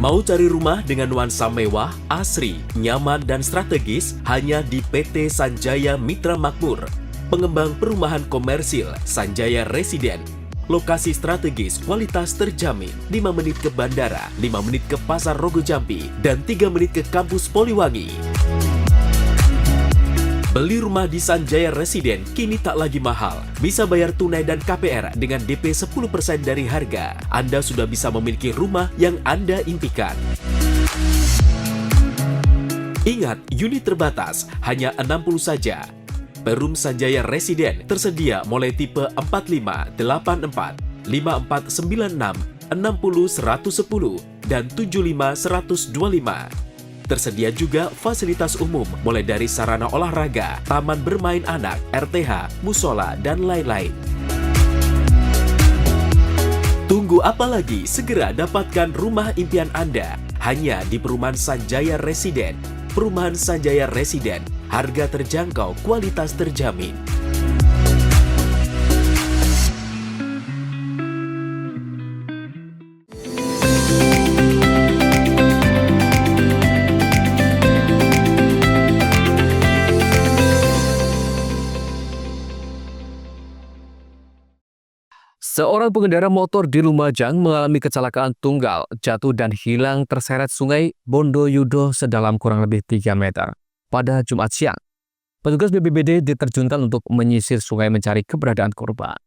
Speaker 8: Mau cari rumah dengan nuansa mewah, asri, nyaman, dan strategis hanya di PT Sanjaya Mitra Makmur. Pengembang perumahan komersil Sanjaya Residen. Lokasi strategis, kualitas terjamin. 5 menit ke bandara, 5 menit ke Pasar Rogo Jambi, dan 3 menit ke kampus Poliwangi. Beli rumah di Sanjaya Residen kini tak lagi mahal. Bisa bayar tunai dan KPR dengan DP 10% dari harga. Anda sudah bisa memiliki rumah yang Anda impikan. Ingat, unit terbatas, hanya 60 saja. Perum Sanjaya Residen tersedia mulai tipe 45, 84, 5496, 60 110, dan 75 125. Tersedia juga fasilitas umum mulai dari sarana olahraga, taman bermain anak, RTH, musola, dan lain-lain. Tunggu apa lagi? Segera dapatkan rumah impian Anda hanya di Perumahan Sanjaya Residen. Perumahan Sanjaya Residen, harga terjangkau, kualitas terjamin.
Speaker 3: Seorang pengendara motor di Lumajang mengalami kecelakaan tunggal, jatuh dan hilang terseret sungai Bondoyudo sedalam kurang lebih 3 meter. Pada Jumat siang, petugas BPBD diterjunkan untuk menyisir sungai mencari keberadaan korban.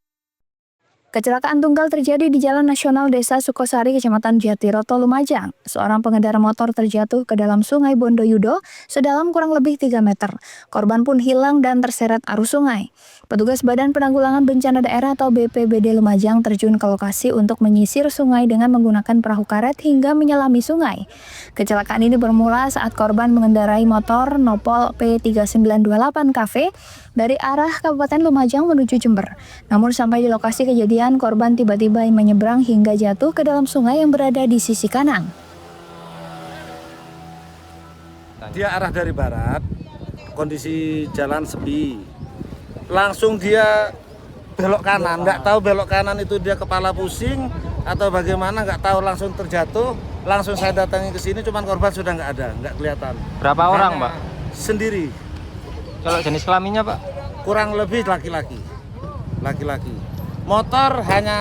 Speaker 4: Kecelakaan tunggal terjadi di Jalan Nasional Desa Sukosari, Kecamatan Jatiroto, Lumajang. Seorang pengendara motor terjatuh ke dalam sungai Bondoyudo sedalam kurang lebih 3 meter. Korban pun hilang dan terseret arus sungai. Petugas Badan Penanggulangan Bencana Daerah atau BPBD Lumajang terjun ke lokasi untuk menyisir sungai dengan menggunakan perahu karet hingga menyelami sungai. Kecelakaan ini bermula saat korban mengendarai motor Nopol P3928KV dari arah Kabupaten Lumajang menuju Jember. Namun sampai di lokasi kejadian, korban tiba-tiba menyeberang hingga jatuh ke dalam sungai yang berada di sisi kanan.
Speaker 17: Dia arah dari barat, kondisi jalan sepi. Langsung dia belok kanan, nggak tahu belok kanan itu dia kepala pusing atau bagaimana, nggak tahu, langsung terjatuh. Langsung saya datangi ke sini, cuman korban sudah nggak ada, nggak kelihatan.
Speaker 18: Berapa orang, Pak?
Speaker 17: Sendiri.
Speaker 18: Kalau jenis kelaminnya, Pak?
Speaker 17: Kurang lebih laki-laki. Laki-laki. Motor hanya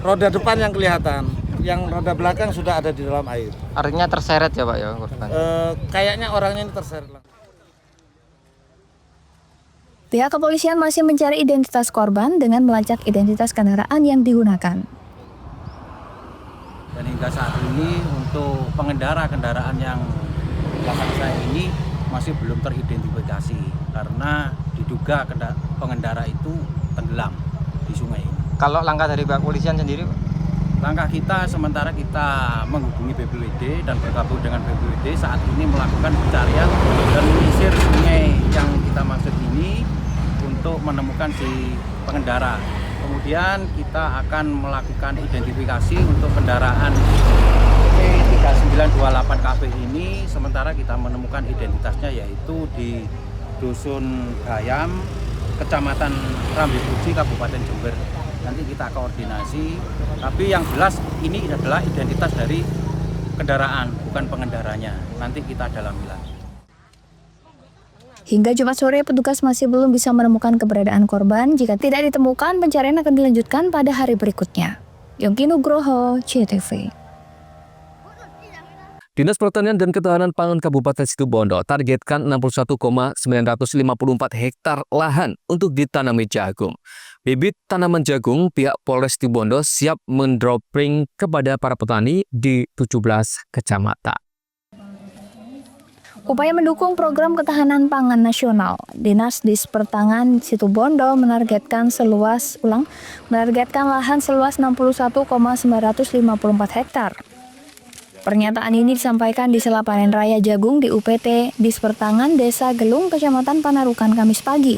Speaker 17: roda depan yang kelihatan, yang roda belakang sudah ada di dalam air.
Speaker 18: Artinya terseret ya, Pak, ya korban?
Speaker 17: Kayaknya orangnya ini terseret.
Speaker 4: Pihak kepolisian masih mencari identitas korban dengan melacak identitas kendaraan yang digunakan.
Speaker 19: Dan hingga saat ini untuk pengendara kendaraan yang belakang saya ini masih belum teridentifikasi karena diduga pengendara itu tenggelam di sungai ini.
Speaker 18: Kalau langkah dari pihak kepolisian sendiri, Pak?
Speaker 19: Langkah kita sementara kita menghubungi BPWD dan bergabung dengan BPWD saat ini melakukan pencarian dan menyisir sungai yang kita maksud ini untuk menemukan si pengendara. Kemudian kita akan melakukan identifikasi untuk kendaraan P3928KP ini. Sementara kita menemukan identitasnya yaitu di Dusun Gayam, Kecamatan Rambi Puji, Kabupaten Jember. Nanti kita koordinasi, tapi yang jelas ini adalah identitas dari kendaraan, bukan pengendaranya. Nanti kita dalami lagi.
Speaker 4: Hingga Jumat sore, petugas masih belum bisa menemukan keberadaan korban. Jika tidak ditemukan, pencarian akan dilanjutkan pada hari berikutnya. Yongki Nugroho, CTV.
Speaker 3: Dinas Pertanian dan Ketahanan Pangan Kabupaten Situbondo targetkan 61,954 hektar lahan untuk ditanami jagung. Bibit tanaman jagung pihak Polres Situbondo siap mendroping kepada para petani di 17 kecamatan.
Speaker 4: Upaya mendukung program ketahanan pangan nasional, Dinas Dispertangan Situbondo menargetkan lahan seluas 61,954 hektar. Pernyataan ini disampaikan di sela panen raya jagung di UPT Dispertangan Desa Gelung, Kecamatan Panarukan, Kamis pagi.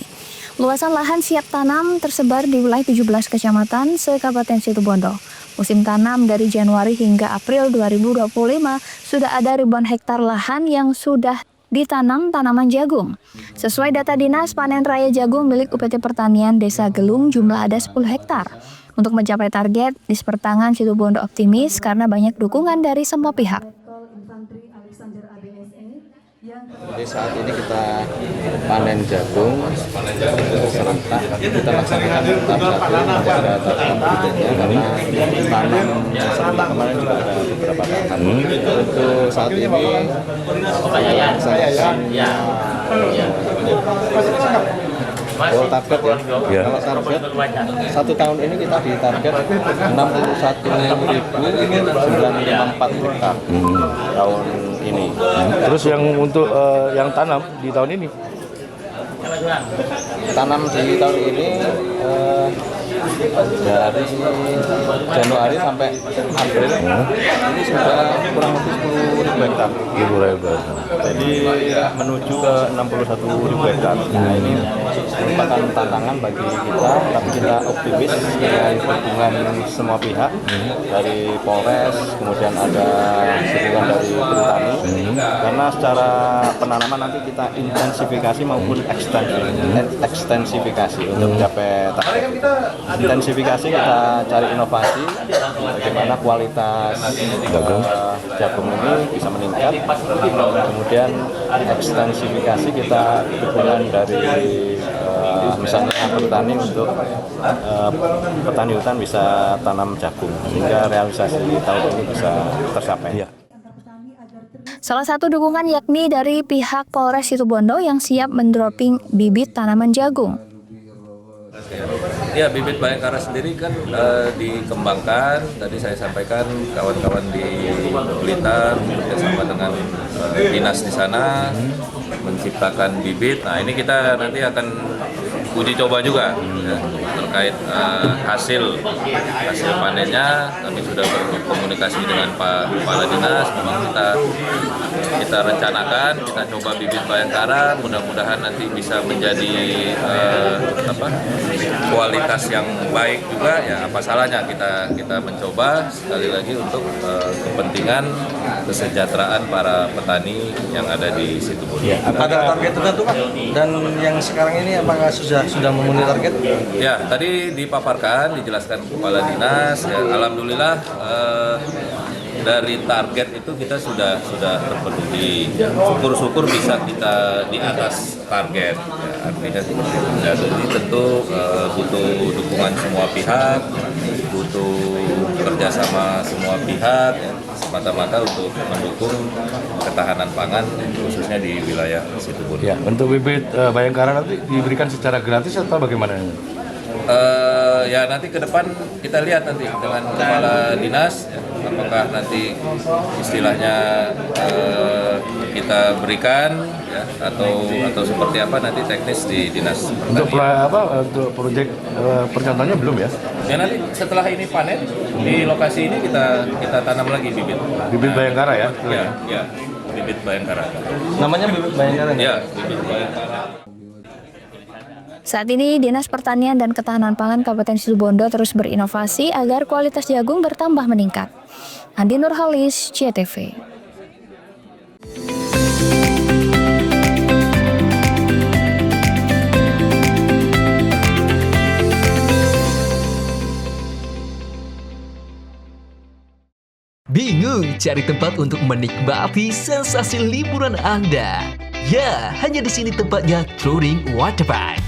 Speaker 4: Luasan lahan siap tanam tersebar di wilayah 17 kecamatan se-Kabupaten Situbondo. Musim tanam dari Januari hingga April 2025 sudah ada ribuan hektar lahan yang sudah ditanam tanaman jagung. Sesuai data Dinas Panen Raya Jagung milik UPT Pertanian Desa Gelung, jumlah ada 10 hektar. Untuk mencapai target, Dispertangan Situbondo optimis karena banyak dukungan dari semua pihak.
Speaker 7: Jadi saat ini kita panen jagung serentak, kita laksanakan tahap 1 pada tahap berikutnya karena tanam serentak kemarin juga ada beberapa tahapan. Untuk saat ini target ya. Kalau target 1 tahun ini kita di target 61.954 hektar tahun ini.
Speaker 14: Terus yang untuk yang tanam di tahun ini?
Speaker 7: Tanam di tahun ini dari Januari sampai April ini sudah kurang lebih 10.000 hektar.
Speaker 14: Jadi menuju ke 61.000 hektar.
Speaker 7: Nah ini merupakan tantangan bagi kita, tapi kita optimis dengan dukungan semua pihak dari Polres, kemudian ada dukungan dari Pertani, karena secara penanaman nanti kita intensifikasi maupun ekstensifikasi untuk mencapai target. Intensifikasi kita cari inovasi bagaimana kualitas jagung ini bisa meningkat. Kemudian ekstensifikasi kita dukungan dari misalnya petani untuk petani hutan bisa tanam jagung sehingga realisasi tahun ini bisa tercapai.
Speaker 4: Salah satu dukungan yakni dari pihak Polres Situbondo yang siap mendroping bibit tanaman jagung.
Speaker 20: Ya, bibit Bayangkara sendiri kan dikembangkan. Tadi saya sampaikan kawan-kawan di Blitar bersama dengan dinas di sana menciptakan bibit. Nah, ini kita nanti akan uji coba juga ya, terkait hasil panennya. Kami sudah berkomunikasi dengan Pak Kepala Dinas. Memang kita rencanakan, kita coba bibit Bayangkara. Mudah-mudahan nanti bisa menjadi kualitas yang baik juga. Ya, apa salahnya kita mencoba sekali lagi untuk kepentingan kesejahteraan para petani yang ada di Situbondo.
Speaker 5: Ya, ada target tertentu Pak? Dan yang sekarang ini apakah sudah memenuhi target?
Speaker 20: Ya, tadi dipaparkan, dijelaskan Kepala Dinas. Ya, alhamdulillah dari target itu kita sudah terpenuhi. Syukur-syukur bisa kita di atas target. Ya, artinya ya, ini tentu butuh dukungan semua pihak, butuh kerjasama semua pihak ya, semata-mata untuk mendukung ketahanan pangan khususnya di wilayah Situbondo.
Speaker 21: Ya, untuk bibit Bayangkara nanti diberikan secara gratis atau bagaimana?
Speaker 20: Ya nanti ke depan kita lihat nanti dengan kepala dinas ya, apakah nanti istilahnya kita berikan ya, atau seperti apa nanti teknis di dinas.
Speaker 21: Untuk untuk proyek percontohannya belum ya?
Speaker 20: Ya nanti setelah ini panen di lokasi ini kita tanam lagi bibit.
Speaker 21: Bibit Bayangkara ya?
Speaker 20: Ya, bibit Bayangkara.
Speaker 21: Namanya bibit Bayangkara?
Speaker 20: Ya, bibit Bayangkara.
Speaker 4: Saat ini, Dinas Pertanian dan Ketahanan Pangan Kabupaten Situbondo terus berinovasi agar kualitas jagung bertambah meningkat. Andi Nurhalis, CTV.
Speaker 11: Bingung cari tempat untuk menikmati sensasi liburan Anda? Ya, hanya di sini tempatnya Touring Waterpark.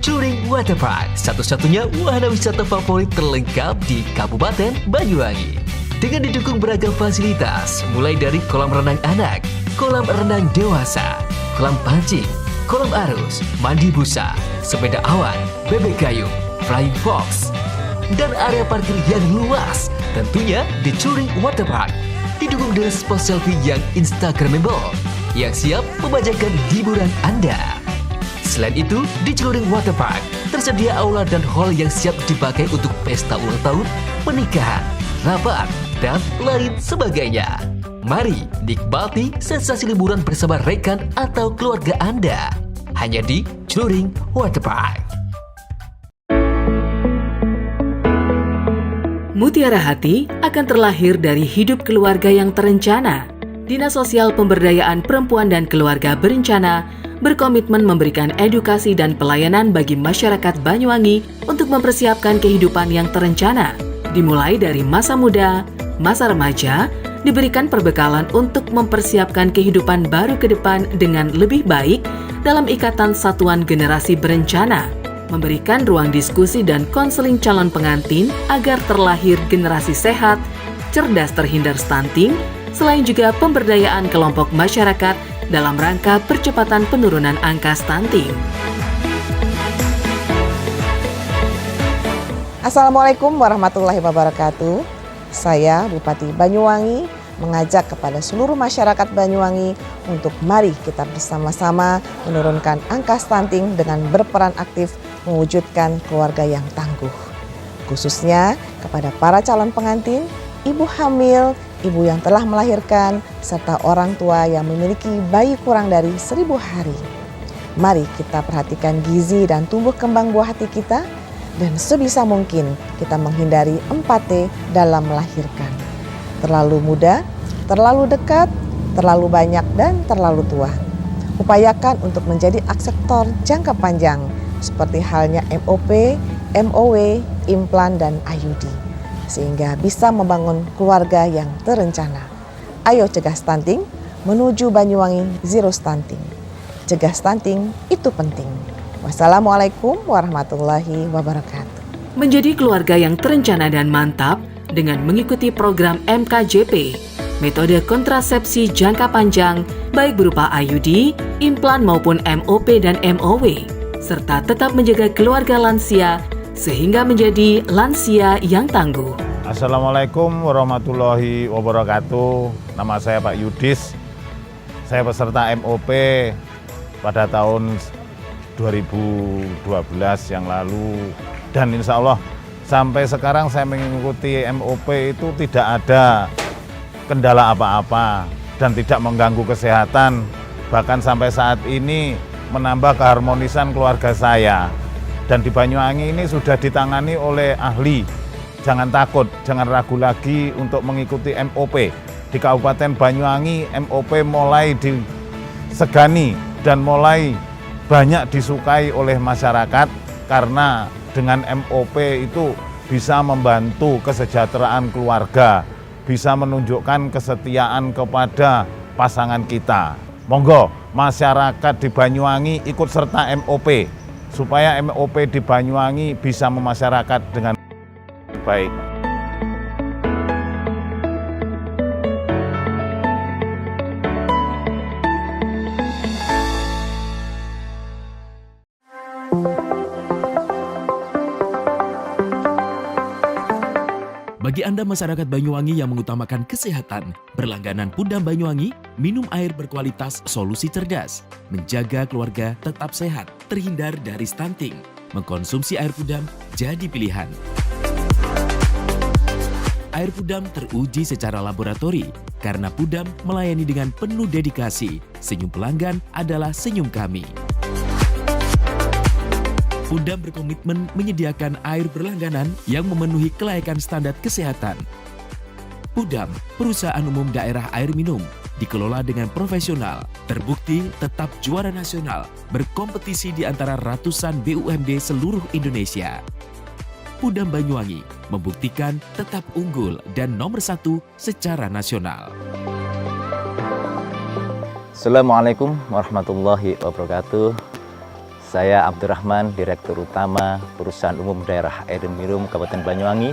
Speaker 11: Touring Waterpark, satu-satunya wahana wisata favorit terlengkap di Kabupaten Banyuwangi. Dengan didukung beragam fasilitas, mulai dari kolam renang anak, kolam renang dewasa, kolam pancing, kolam arus, mandi busa, sepeda awan, bebek gayung, flying fox, dan area parkir yang luas. Tentunya di Touring Waterpark, didukung dengan spot selfie yang instagramable, yang siap membajakan hiburan Anda. Selain itu, di Touring Waterpark tersedia aula dan hall yang siap dipakai untuk pesta ulang tahun, pernikahan, rapat, dan lain sebagainya. Mari nikmati sensasi liburan bersama rekan atau keluarga Anda. Hanya di Touring Waterpark.
Speaker 22: Mutiara Hati akan terlahir dari hidup keluarga yang terencana. Dinas Sosial Pemberdayaan Perempuan dan Keluarga Berencana berkomitmen memberikan edukasi dan pelayanan bagi masyarakat Banyuwangi untuk mempersiapkan kehidupan yang terencana. Dimulai dari masa muda, masa remaja, diberikan perbekalan untuk mempersiapkan kehidupan baru ke depan dengan lebih baik dalam ikatan satuan generasi berencana, memberikan ruang diskusi dan konseling calon pengantin agar terlahir generasi sehat, cerdas terhindar stunting, selain juga pemberdayaan kelompok masyarakat dalam rangka percepatan penurunan angka stunting.
Speaker 23: Assalamualaikum warahmatullahi wabarakatuh. Saya Bupati Banyuwangi mengajak kepada seluruh masyarakat Banyuwangi untuk mari kita bersama-sama menurunkan angka stunting dengan berperan aktif mewujudkan keluarga yang tangguh. Khususnya kepada para calon pengantin, ibu hamil, ibu yang telah melahirkan, serta orang tua yang memiliki bayi kurang dari 1000 hari. Mari kita perhatikan gizi dan tumbuh kembang buah hati kita, dan sebisa mungkin kita menghindari 4T dalam melahirkan. Terlalu muda, terlalu dekat, terlalu banyak, dan terlalu tua. Upayakan untuk menjadi akseptor jangka panjang, seperti halnya MOP, MOW, implan, dan IUD. Sehingga bisa membangun keluarga yang terencana. Ayo cegah stunting, menuju Banyuwangi zero stunting. Cegah stunting itu penting. Wassalamualaikum warahmatullahi wabarakatuh.
Speaker 22: Menjadi keluarga yang terencana dan mantap dengan mengikuti program MKJP, metode kontrasepsi jangka panjang, baik berupa IUD, implan maupun MOP dan MOW, serta tetap menjaga keluarga lansia sehingga menjadi lansia yang tangguh.
Speaker 24: Assalamualaikum warahmatullahi wabarakatuh. Nama saya Pak Yudis. Saya peserta MOP pada tahun 2012 yang lalu. Dan insya Allah sampai sekarang saya mengikuti MOP itu tidak ada kendala apa-apa dan tidak mengganggu kesehatan. Bahkan sampai saat ini menambah keharmonisan keluarga saya. Dan di Banyuwangi ini sudah ditangani oleh ahli. Jangan takut, jangan ragu lagi untuk mengikuti MOP. Di Kabupaten Banyuwangi, MOP mulai disegani dan mulai banyak disukai oleh masyarakat karena dengan MOP itu bisa membantu kesejahteraan keluarga, bisa menunjukkan kesetiaan kepada pasangan kita. Monggo, masyarakat di Banyuwangi ikut serta MOP. Supaya MOP di Banyuwangi bisa memasyarakat dengan baik.
Speaker 8: Bagi Anda masyarakat Banyuwangi yang mengutamakan kesehatan, berlangganan Pudam Banyuwangi, minum air berkualitas solusi cerdas, menjaga keluarga tetap sehat, terhindar dari stunting. Mengkonsumsi air Pudam jadi pilihan. Air Pudam teruji secara laboratori karena Pudam melayani dengan penuh dedikasi. Senyum pelanggan adalah senyum kami. Pudam berkomitmen menyediakan air berlangganan yang memenuhi kelayakan standar kesehatan. Pudam, perusahaan umum daerah air minum, dikelola dengan profesional, terbukti tetap juara nasional, berkompetisi di antara ratusan BUMD seluruh Indonesia. Pudam Banyuwangi membuktikan tetap unggul dan nomor 1 secara nasional.
Speaker 1: Assalamualaikum warahmatullahi wabarakatuh. Saya Abdurrahman, Direktur Utama Perusahaan Umum Daerah Air Minum Kabupaten Banyuwangi.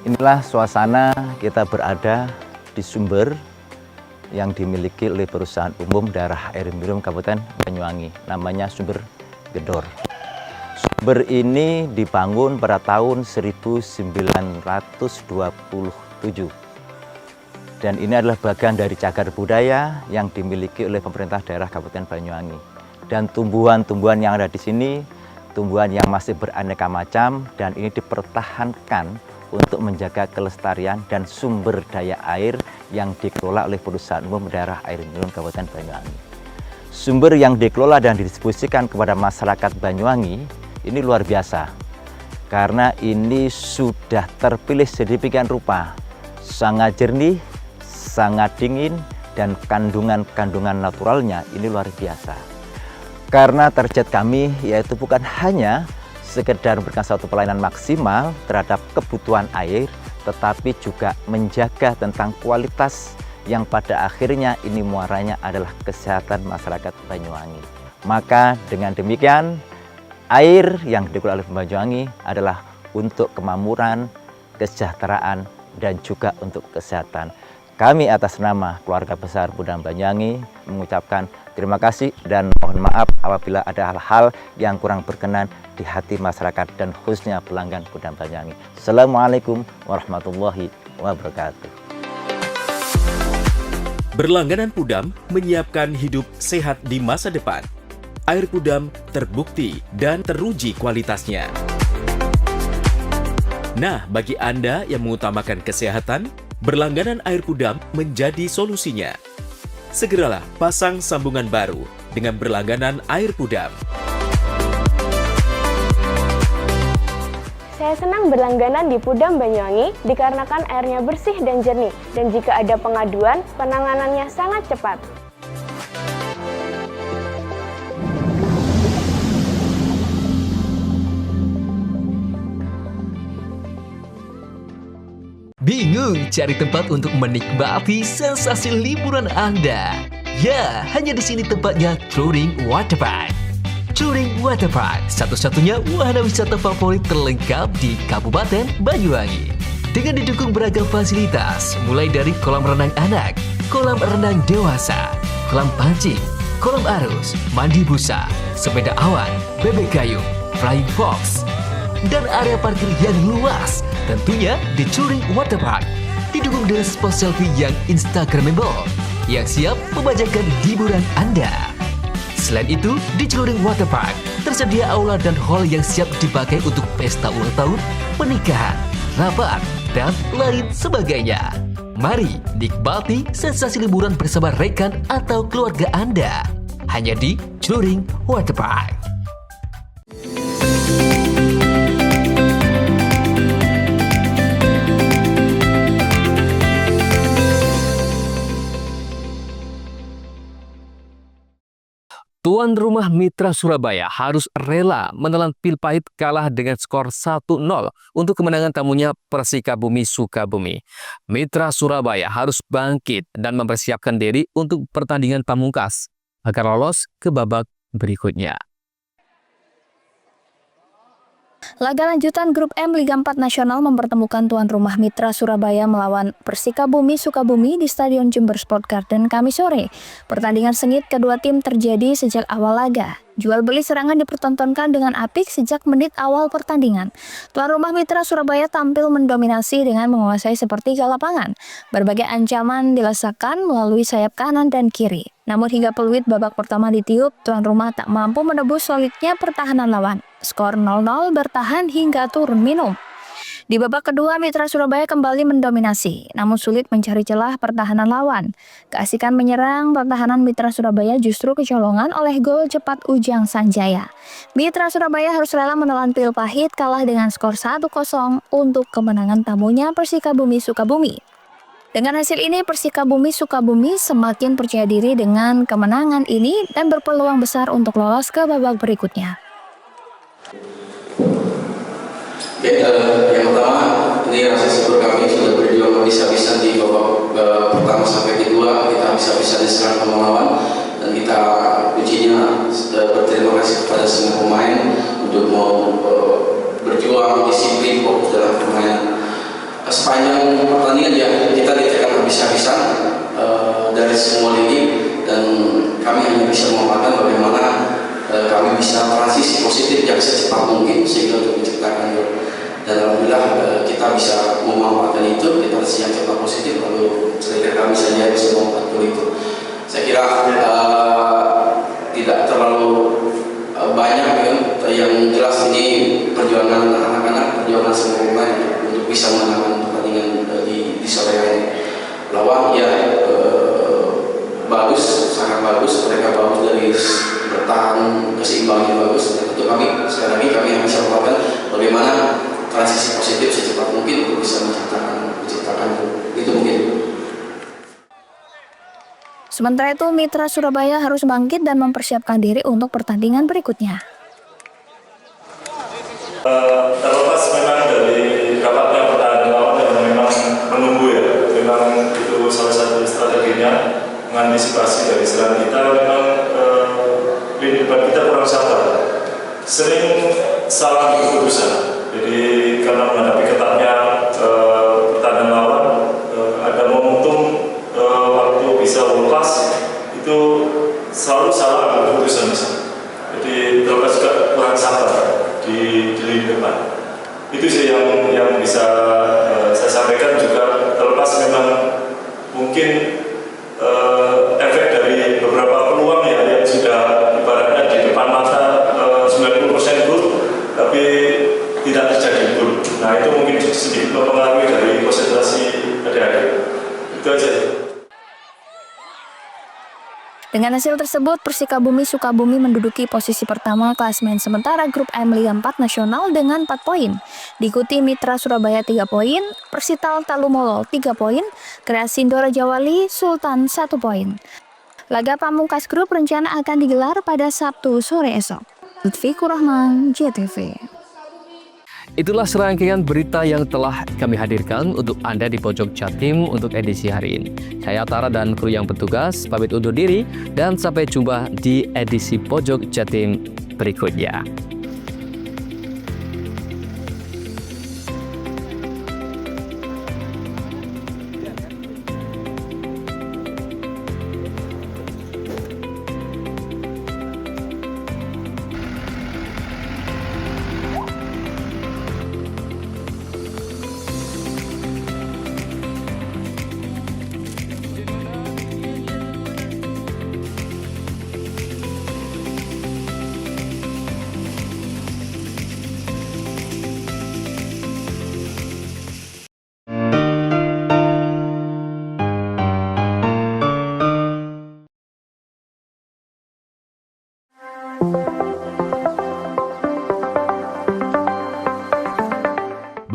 Speaker 1: Inilah suasana kita berada di sumber yang dimiliki oleh Perusahaan Umum Daerah Air Minum Kabupaten Banyuwangi. Namanya Sumber Gedor. Sumber ini dibangun pada tahun 1927. Dan ini adalah bagian dari cagar budaya yang dimiliki oleh pemerintah daerah Kabupaten Banyuwangi. Dan tumbuhan-tumbuhan yang ada di sini, tumbuhan yang masih beraneka macam, dan ini dipertahankan untuk menjaga kelestarian dan sumber daya air yang dikelola oleh Perusahaan Umum Daerah Air Minum Kabupaten Banyuwangi. Sumber yang dikelola dan didistribusikan kepada masyarakat Banyuwangi ini luar biasa, karena ini sudah terpilih sedemikian rupa, sangat jernih, sangat dingin, dan kandungan-kandungan naturalnya ini luar biasa. Karena target kami yaitu bukan hanya sekedar memberikan satu pelayanan maksimal terhadap kebutuhan air, tetapi juga menjaga tentang kualitas yang pada akhirnya ini muaranya adalah kesehatan masyarakat Banyuwangi. Maka dengan demikian, air yang dikelola oleh Banyuwangi adalah untuk kemakmuran, kesejahteraan, dan juga untuk kesehatan. Kami atas nama keluarga besar Pudam Banyuwangi mengucapkan terima kasih dan mohon maaf apabila ada hal-hal yang kurang berkenan di hati masyarakat dan khususnya pelanggan Pudam Banyuwangi. Assalamualaikum warahmatullahi wabarakatuh.
Speaker 8: Berlangganan Pudam menyiapkan hidup sehat di masa depan. Air Pudam terbukti dan teruji kualitasnya. Nah, bagi Anda yang mengutamakan kesehatan, berlangganan air Pudam menjadi solusinya. Segeralah pasang sambungan baru dengan berlangganan air Pudam.
Speaker 2: Saya senang berlangganan di Pudam Banyuwangi dikarenakan airnya bersih dan jernih, dan jika ada pengaduan, penanganannya sangat cepat.
Speaker 11: Bingung cari tempat untuk menikmati sensasi liburan Anda? Ya, hanya di sini tempatnya Touring Waterpark. Touring Waterpark, satu-satunya wahana wisata favorit terlengkap di Kabupaten Banyuwangi. Dengan didukung beragam fasilitas, mulai dari kolam renang anak, kolam renang dewasa, kolam pancing, kolam arus, mandi busa, sepeda awan, bebek kayu, flying fox, dan area parkir yang luas. Tentunya di Touring Waterpark didukung dengan spot selfie yang instagramable yang siap membajakan hiburan Anda. Selain itu, di Touring Waterpark tersedia aula dan hall yang siap dipakai untuk pesta ulang tahun, pernikahan, rapat, dan lain sebagainya. Mari nikmati sensasi liburan bersama rekan atau keluarga Anda hanya di Touring Waterpark.
Speaker 3: Tuan rumah Mitra Surabaya harus rela menelan pil pahit kalah dengan skor 1-0 untuk kemenangan tamunya Persikabumi Sukabumi. Mitra Surabaya harus bangkit dan mempersiapkan diri untuk pertandingan pamungkas agar lolos ke babak berikutnya.
Speaker 4: Laga lanjutan Grup M Liga 4 Nasional mempertemukan tuan rumah Mitra Surabaya melawan Persikabumi Sukabumi di Stadion Jember Sport Garden Kamis sore. Pertandingan sengit kedua tim terjadi sejak awal laga. Jual beli serangan dipertontonkan dengan apik sejak menit awal pertandingan. Tuan rumah Mitra Surabaya tampil mendominasi dengan menguasai sepertiga lapangan. Berbagai ancaman dilesakan melalui sayap kanan dan kiri. Namun hingga peluit babak pertama ditiup, tuan rumah tak mampu menebus solidnya pertahanan lawan. Skor 0-0 bertahan hingga turun minum. Di babak kedua, Mitra Surabaya kembali mendominasi, namun sulit mencari celah pertahanan lawan. Keasikan menyerang pertahanan Mitra Surabaya justru kecolongan oleh gol cepat Ujang Sanjaya. Mitra Surabaya harus rela menelan pil pahit kalah dengan skor 1-0 untuk kemenangan tamunya Persikabumi Sukabumi. Dengan hasil ini, Persikabumi Sukabumi semakin percaya diri dengan kemenangan ini dan berpeluang besar untuk lolos ke babak berikutnya.
Speaker 6: Yang pertama, ini rasa syukur kami sudah berjuang habis-habisan di babak pertama sampai kedua, kita habis-habisan diserang sama lawan, dan kita ujinya berterima kasih kepada semua pemain untuk mau berjuang disiplin fokus dalam permainan. Sepanjang pertandingan ya kita ditekan habis-habisan dari semua lini, dan kami hanya bisa memanfaatkan bagaimana kami bisa transisi positif yang secepat mungkin sehingga untuk menciptakan gol. Dan alhamdulillah kita bisa memanfaatkan itu, kita siap cepat positif, lalu saya kami saja bisa memanfaatkan itu. Saya kira tidak terlalu banyak ya, yang jelas ini perjuangan anak-anak, perjuangan semua pemain untuk bisa menangkan pertandingan di sore hari. Lawan ya bagus, sangat bagus, mereka bagus dari bertahan, keseimbangan bagus. Dan untuk kami sekali lagi kami bisa melakukan bagaimana transisi positif secepat mungkin untuk bisa menciptakan itu mungkin.
Speaker 4: Sementara itu, Mitra Surabaya harus bangkit dan mempersiapkan diri untuk pertandingan berikutnya.
Speaker 12: Terlepas memang dari rapatnya pertahanan lawan yang memang menunggu ya, memang itu salah satu strateginya mengantisipasi dari serangan kita. Memang lini depan kita kurang sabar, sering salah keputusan. Jadi karena menghadapi ketatnya pertahanan lawan, ada momentum waktu bisa lepas itu selalu salah keputusan. Jadi terlepas juga kurang sabar di lini depan. Itu sih yang bisa saya sampaikan. Juga terlepas memang mungkin efek dari beberapa peluang ya yang sudah ibaratnya di depan mata 90% gol, tapi tidak terjadi gol. Nah itu mungkin sedikit mempengaruhi dari konsentrasi adik-adik. Itu aja.
Speaker 4: Dengan hasil tersebut, Persikabumi Sukabumi menduduki posisi pertama klasemen sementara Grup M Liga 4 Nasional dengan 4 poin. Diikuti Mitra Surabaya 3 poin, Persital Talumolo 3 poin, Kreasindo Rajawali Sultan 1 poin. Laga pamungkas grup rencana akan digelar pada Sabtu sore esok. Lutfi Kurahman, JTV.
Speaker 3: Itulah serangkaian berita yang telah kami hadirkan untuk Anda di Pojok Jatim untuk edisi hari ini. Saya Tara dan kru yang bertugas pamit undur diri dan sampai jumpa di edisi Pojok Jatim berikutnya.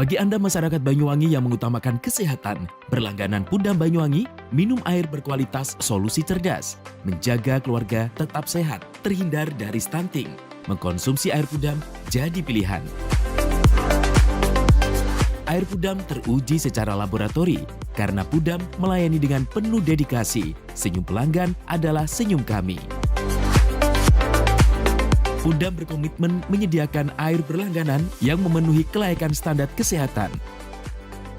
Speaker 8: Bagi Anda masyarakat Banyuwangi yang mengutamakan kesehatan, berlangganan Pudam Banyuwangi, minum air berkualitas solusi cerdas, menjaga keluarga tetap sehat, terhindar dari stunting. Mengkonsumsi air Pudam jadi pilihan. Air Pudam teruji secara laboratori, karena Pudam melayani dengan penuh dedikasi. Senyum pelanggan adalah senyum kami. Pudam berkomitmen menyediakan air berlangganan yang memenuhi kelayakan standar kesehatan.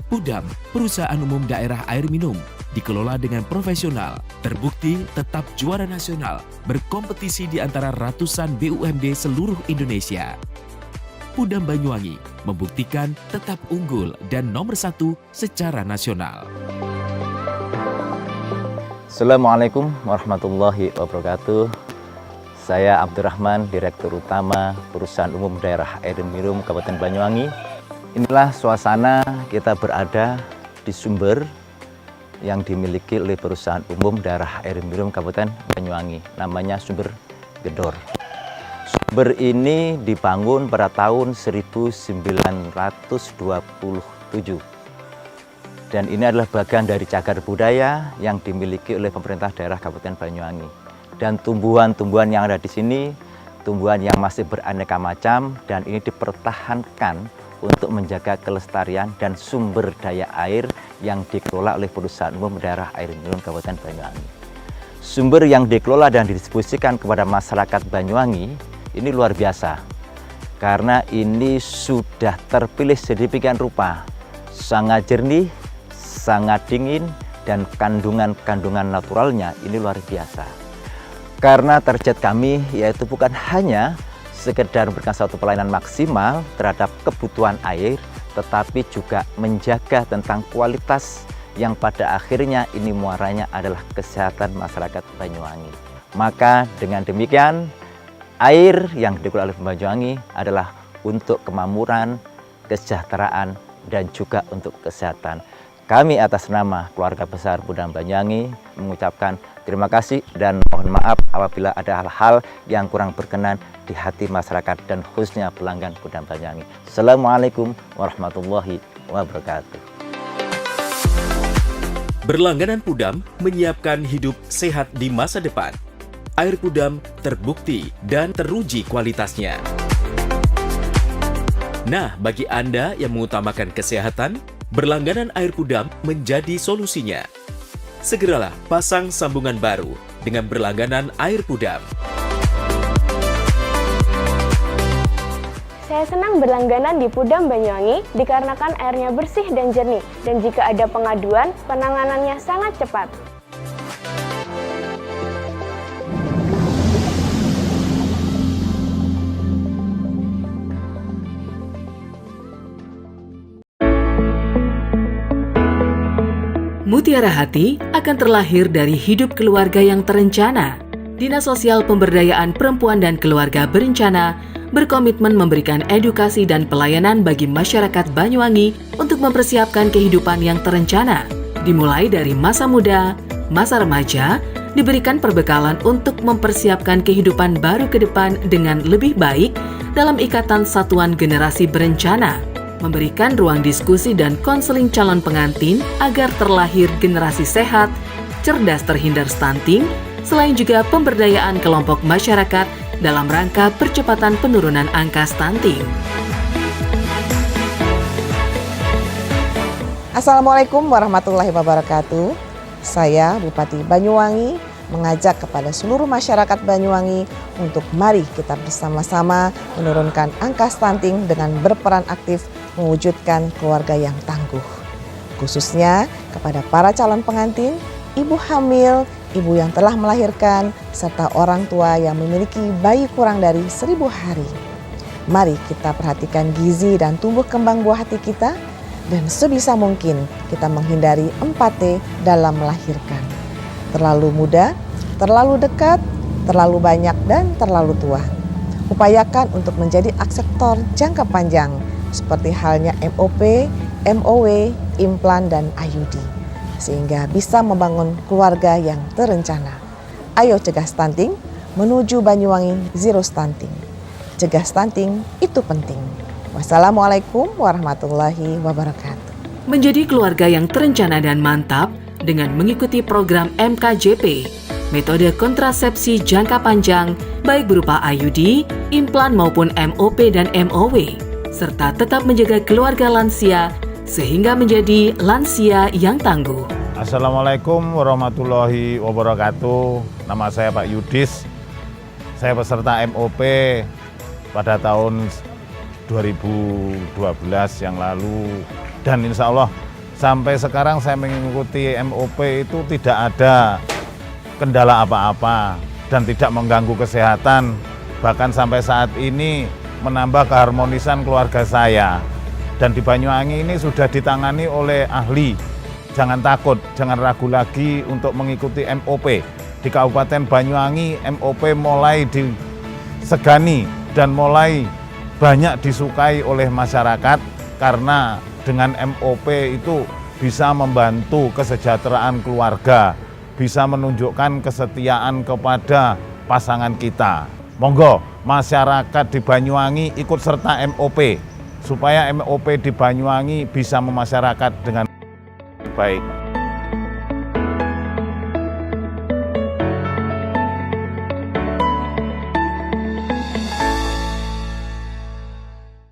Speaker 8: Pudam, perusahaan umum daerah air minum, dikelola dengan profesional, terbukti tetap juara nasional, berkompetisi di antara ratusan BUMD seluruh Indonesia. Pudam Banyuwangi membuktikan tetap unggul dan nomor 1 secara nasional.
Speaker 1: Assalamualaikum warahmatullahi wabarakatuh. Saya Abdurrahman, Direktur Utama Perusahaan Umum Daerah Air Minum Kabupaten Banyuwangi. Inilah suasana kita berada di sumber yang dimiliki oleh Perusahaan Umum Daerah Air Minum Kabupaten Banyuwangi, namanya Sumber Gedor. Sumber ini dibangun pada tahun 1927 dan ini adalah bagian dari cagar budaya yang dimiliki oleh pemerintah daerah Kabupaten Banyuwangi. Dan tumbuhan-tumbuhan yang ada di sini, tumbuhan yang masih beraneka macam dan ini dipertahankan untuk menjaga kelestarian dan sumber daya air yang dikelola oleh Perusahaan Umum Daerah Air Minum Kabupaten Banyuwangi. Sumber yang dikelola dan didistribusikan kepada masyarakat Banyuwangi ini luar biasa, karena ini sudah terpilih sedemikian rupa, sangat jernih, sangat dingin, dan kandungan-kandungan naturalnya ini luar biasa. Karena target kami yaitu bukan hanya sekedar memberikan satu pelayanan maksimal terhadap kebutuhan air, tetapi juga menjaga tentang kualitas yang pada akhirnya ini muaranya adalah kesehatan masyarakat Banyuwangi. Maka dengan demikian, air yang dikelola oleh Banyuwangi adalah untuk kemakmuran, kesejahteraan, dan juga untuk kesehatan. Kami atas nama keluarga besar Pudam Banyuwangi mengucapkan terima kasih dan mohon maaf apabila ada hal-hal yang kurang berkenan di hati masyarakat dan khususnya pelanggan Pudam Banyuwangi. Assalamualaikum warahmatullahi wabarakatuh.
Speaker 8: Berlangganan Pudam menyiapkan hidup sehat di masa depan. Air Pudam terbukti dan teruji kualitasnya. Nah, bagi Anda yang mengutamakan kesehatan, berlangganan air Pudam menjadi solusinya. Segeralah pasang sambungan baru dengan berlangganan air Pudam.
Speaker 2: Saya senang berlangganan di Pudam Banyuwangi dikarenakan airnya bersih dan jernih, dan jika ada pengaduan, penanganannya sangat cepat.
Speaker 22: Mutiara Hati akan terlahir dari hidup keluarga yang terencana. Dinas Sosial Pemberdayaan Perempuan dan Keluarga Berencana berkomitmen memberikan edukasi dan pelayanan bagi masyarakat Banyuwangi untuk mempersiapkan kehidupan yang terencana. Dimulai dari masa muda, masa remaja, diberikan perbekalan untuk mempersiapkan kehidupan baru ke depan dengan lebih baik dalam ikatan satuan generasi berencana. Memberikan ruang diskusi dan konseling calon pengantin agar terlahir generasi sehat, cerdas terhindar stunting, selain juga pemberdayaan kelompok masyarakat dalam rangka percepatan penurunan angka stunting.
Speaker 23: Assalamualaikum warahmatullahi wabarakatuh. Saya Bupati Banyuwangi mengajak kepada seluruh masyarakat Banyuwangi untuk mari kita bersama-sama menurunkan angka stunting dengan berperan aktif mewujudkan keluarga yang tangguh. Khususnya kepada para calon pengantin, ibu hamil, ibu yang telah melahirkan, serta orang tua yang memiliki bayi kurang dari 1000 hari. Mari kita perhatikan gizi dan tumbuh kembang buah hati kita, dan sebisa mungkin kita menghindari 4T dalam melahirkan. Terlalu muda, terlalu dekat, terlalu banyak, dan terlalu tua. Upayakan untuk menjadi akseptor jangka panjang, seperti halnya MOP, MOW, implan, dan IUD, sehingga bisa membangun keluarga yang terencana. Ayo cegah stunting, menuju Banyuwangi Zero Stunting. Cegah stunting itu penting. Wassalamualaikum warahmatullahi wabarakatuh.
Speaker 22: Menjadi keluarga yang terencana dan mantap dengan mengikuti program MKJP, metode kontrasepsi jangka panjang, baik berupa IUD, implan maupun MOP dan MOW, serta tetap menjaga keluarga lansia sehingga menjadi lansia yang tangguh.
Speaker 24: Assalamualaikum warahmatullahi wabarakatuh. Nama saya Pak Yudis. Saya peserta MOP pada tahun 2012 yang lalu, dan insya Allah sampai sekarang saya mengikuti MOP itu tidak ada kendala apa-apa dan tidak mengganggu kesehatan, bahkan sampai saat ini menambah keharmonisan keluarga saya. Dan di Banyuwangi ini sudah ditangani oleh ahli. Jangan takut, jangan ragu lagi untuk mengikuti MOP. Di Kabupaten Banyuwangi MOP mulai disegani dan mulai banyak disukai oleh masyarakat karena dengan MOP itu bisa membantu kesejahteraan keluarga, bisa menunjukkan kesetiaan kepada pasangan kita. Monggo masyarakat di Banyuwangi ikut serta MOP supaya MOP di Banyuwangi bisa memasyarakat dengan baik.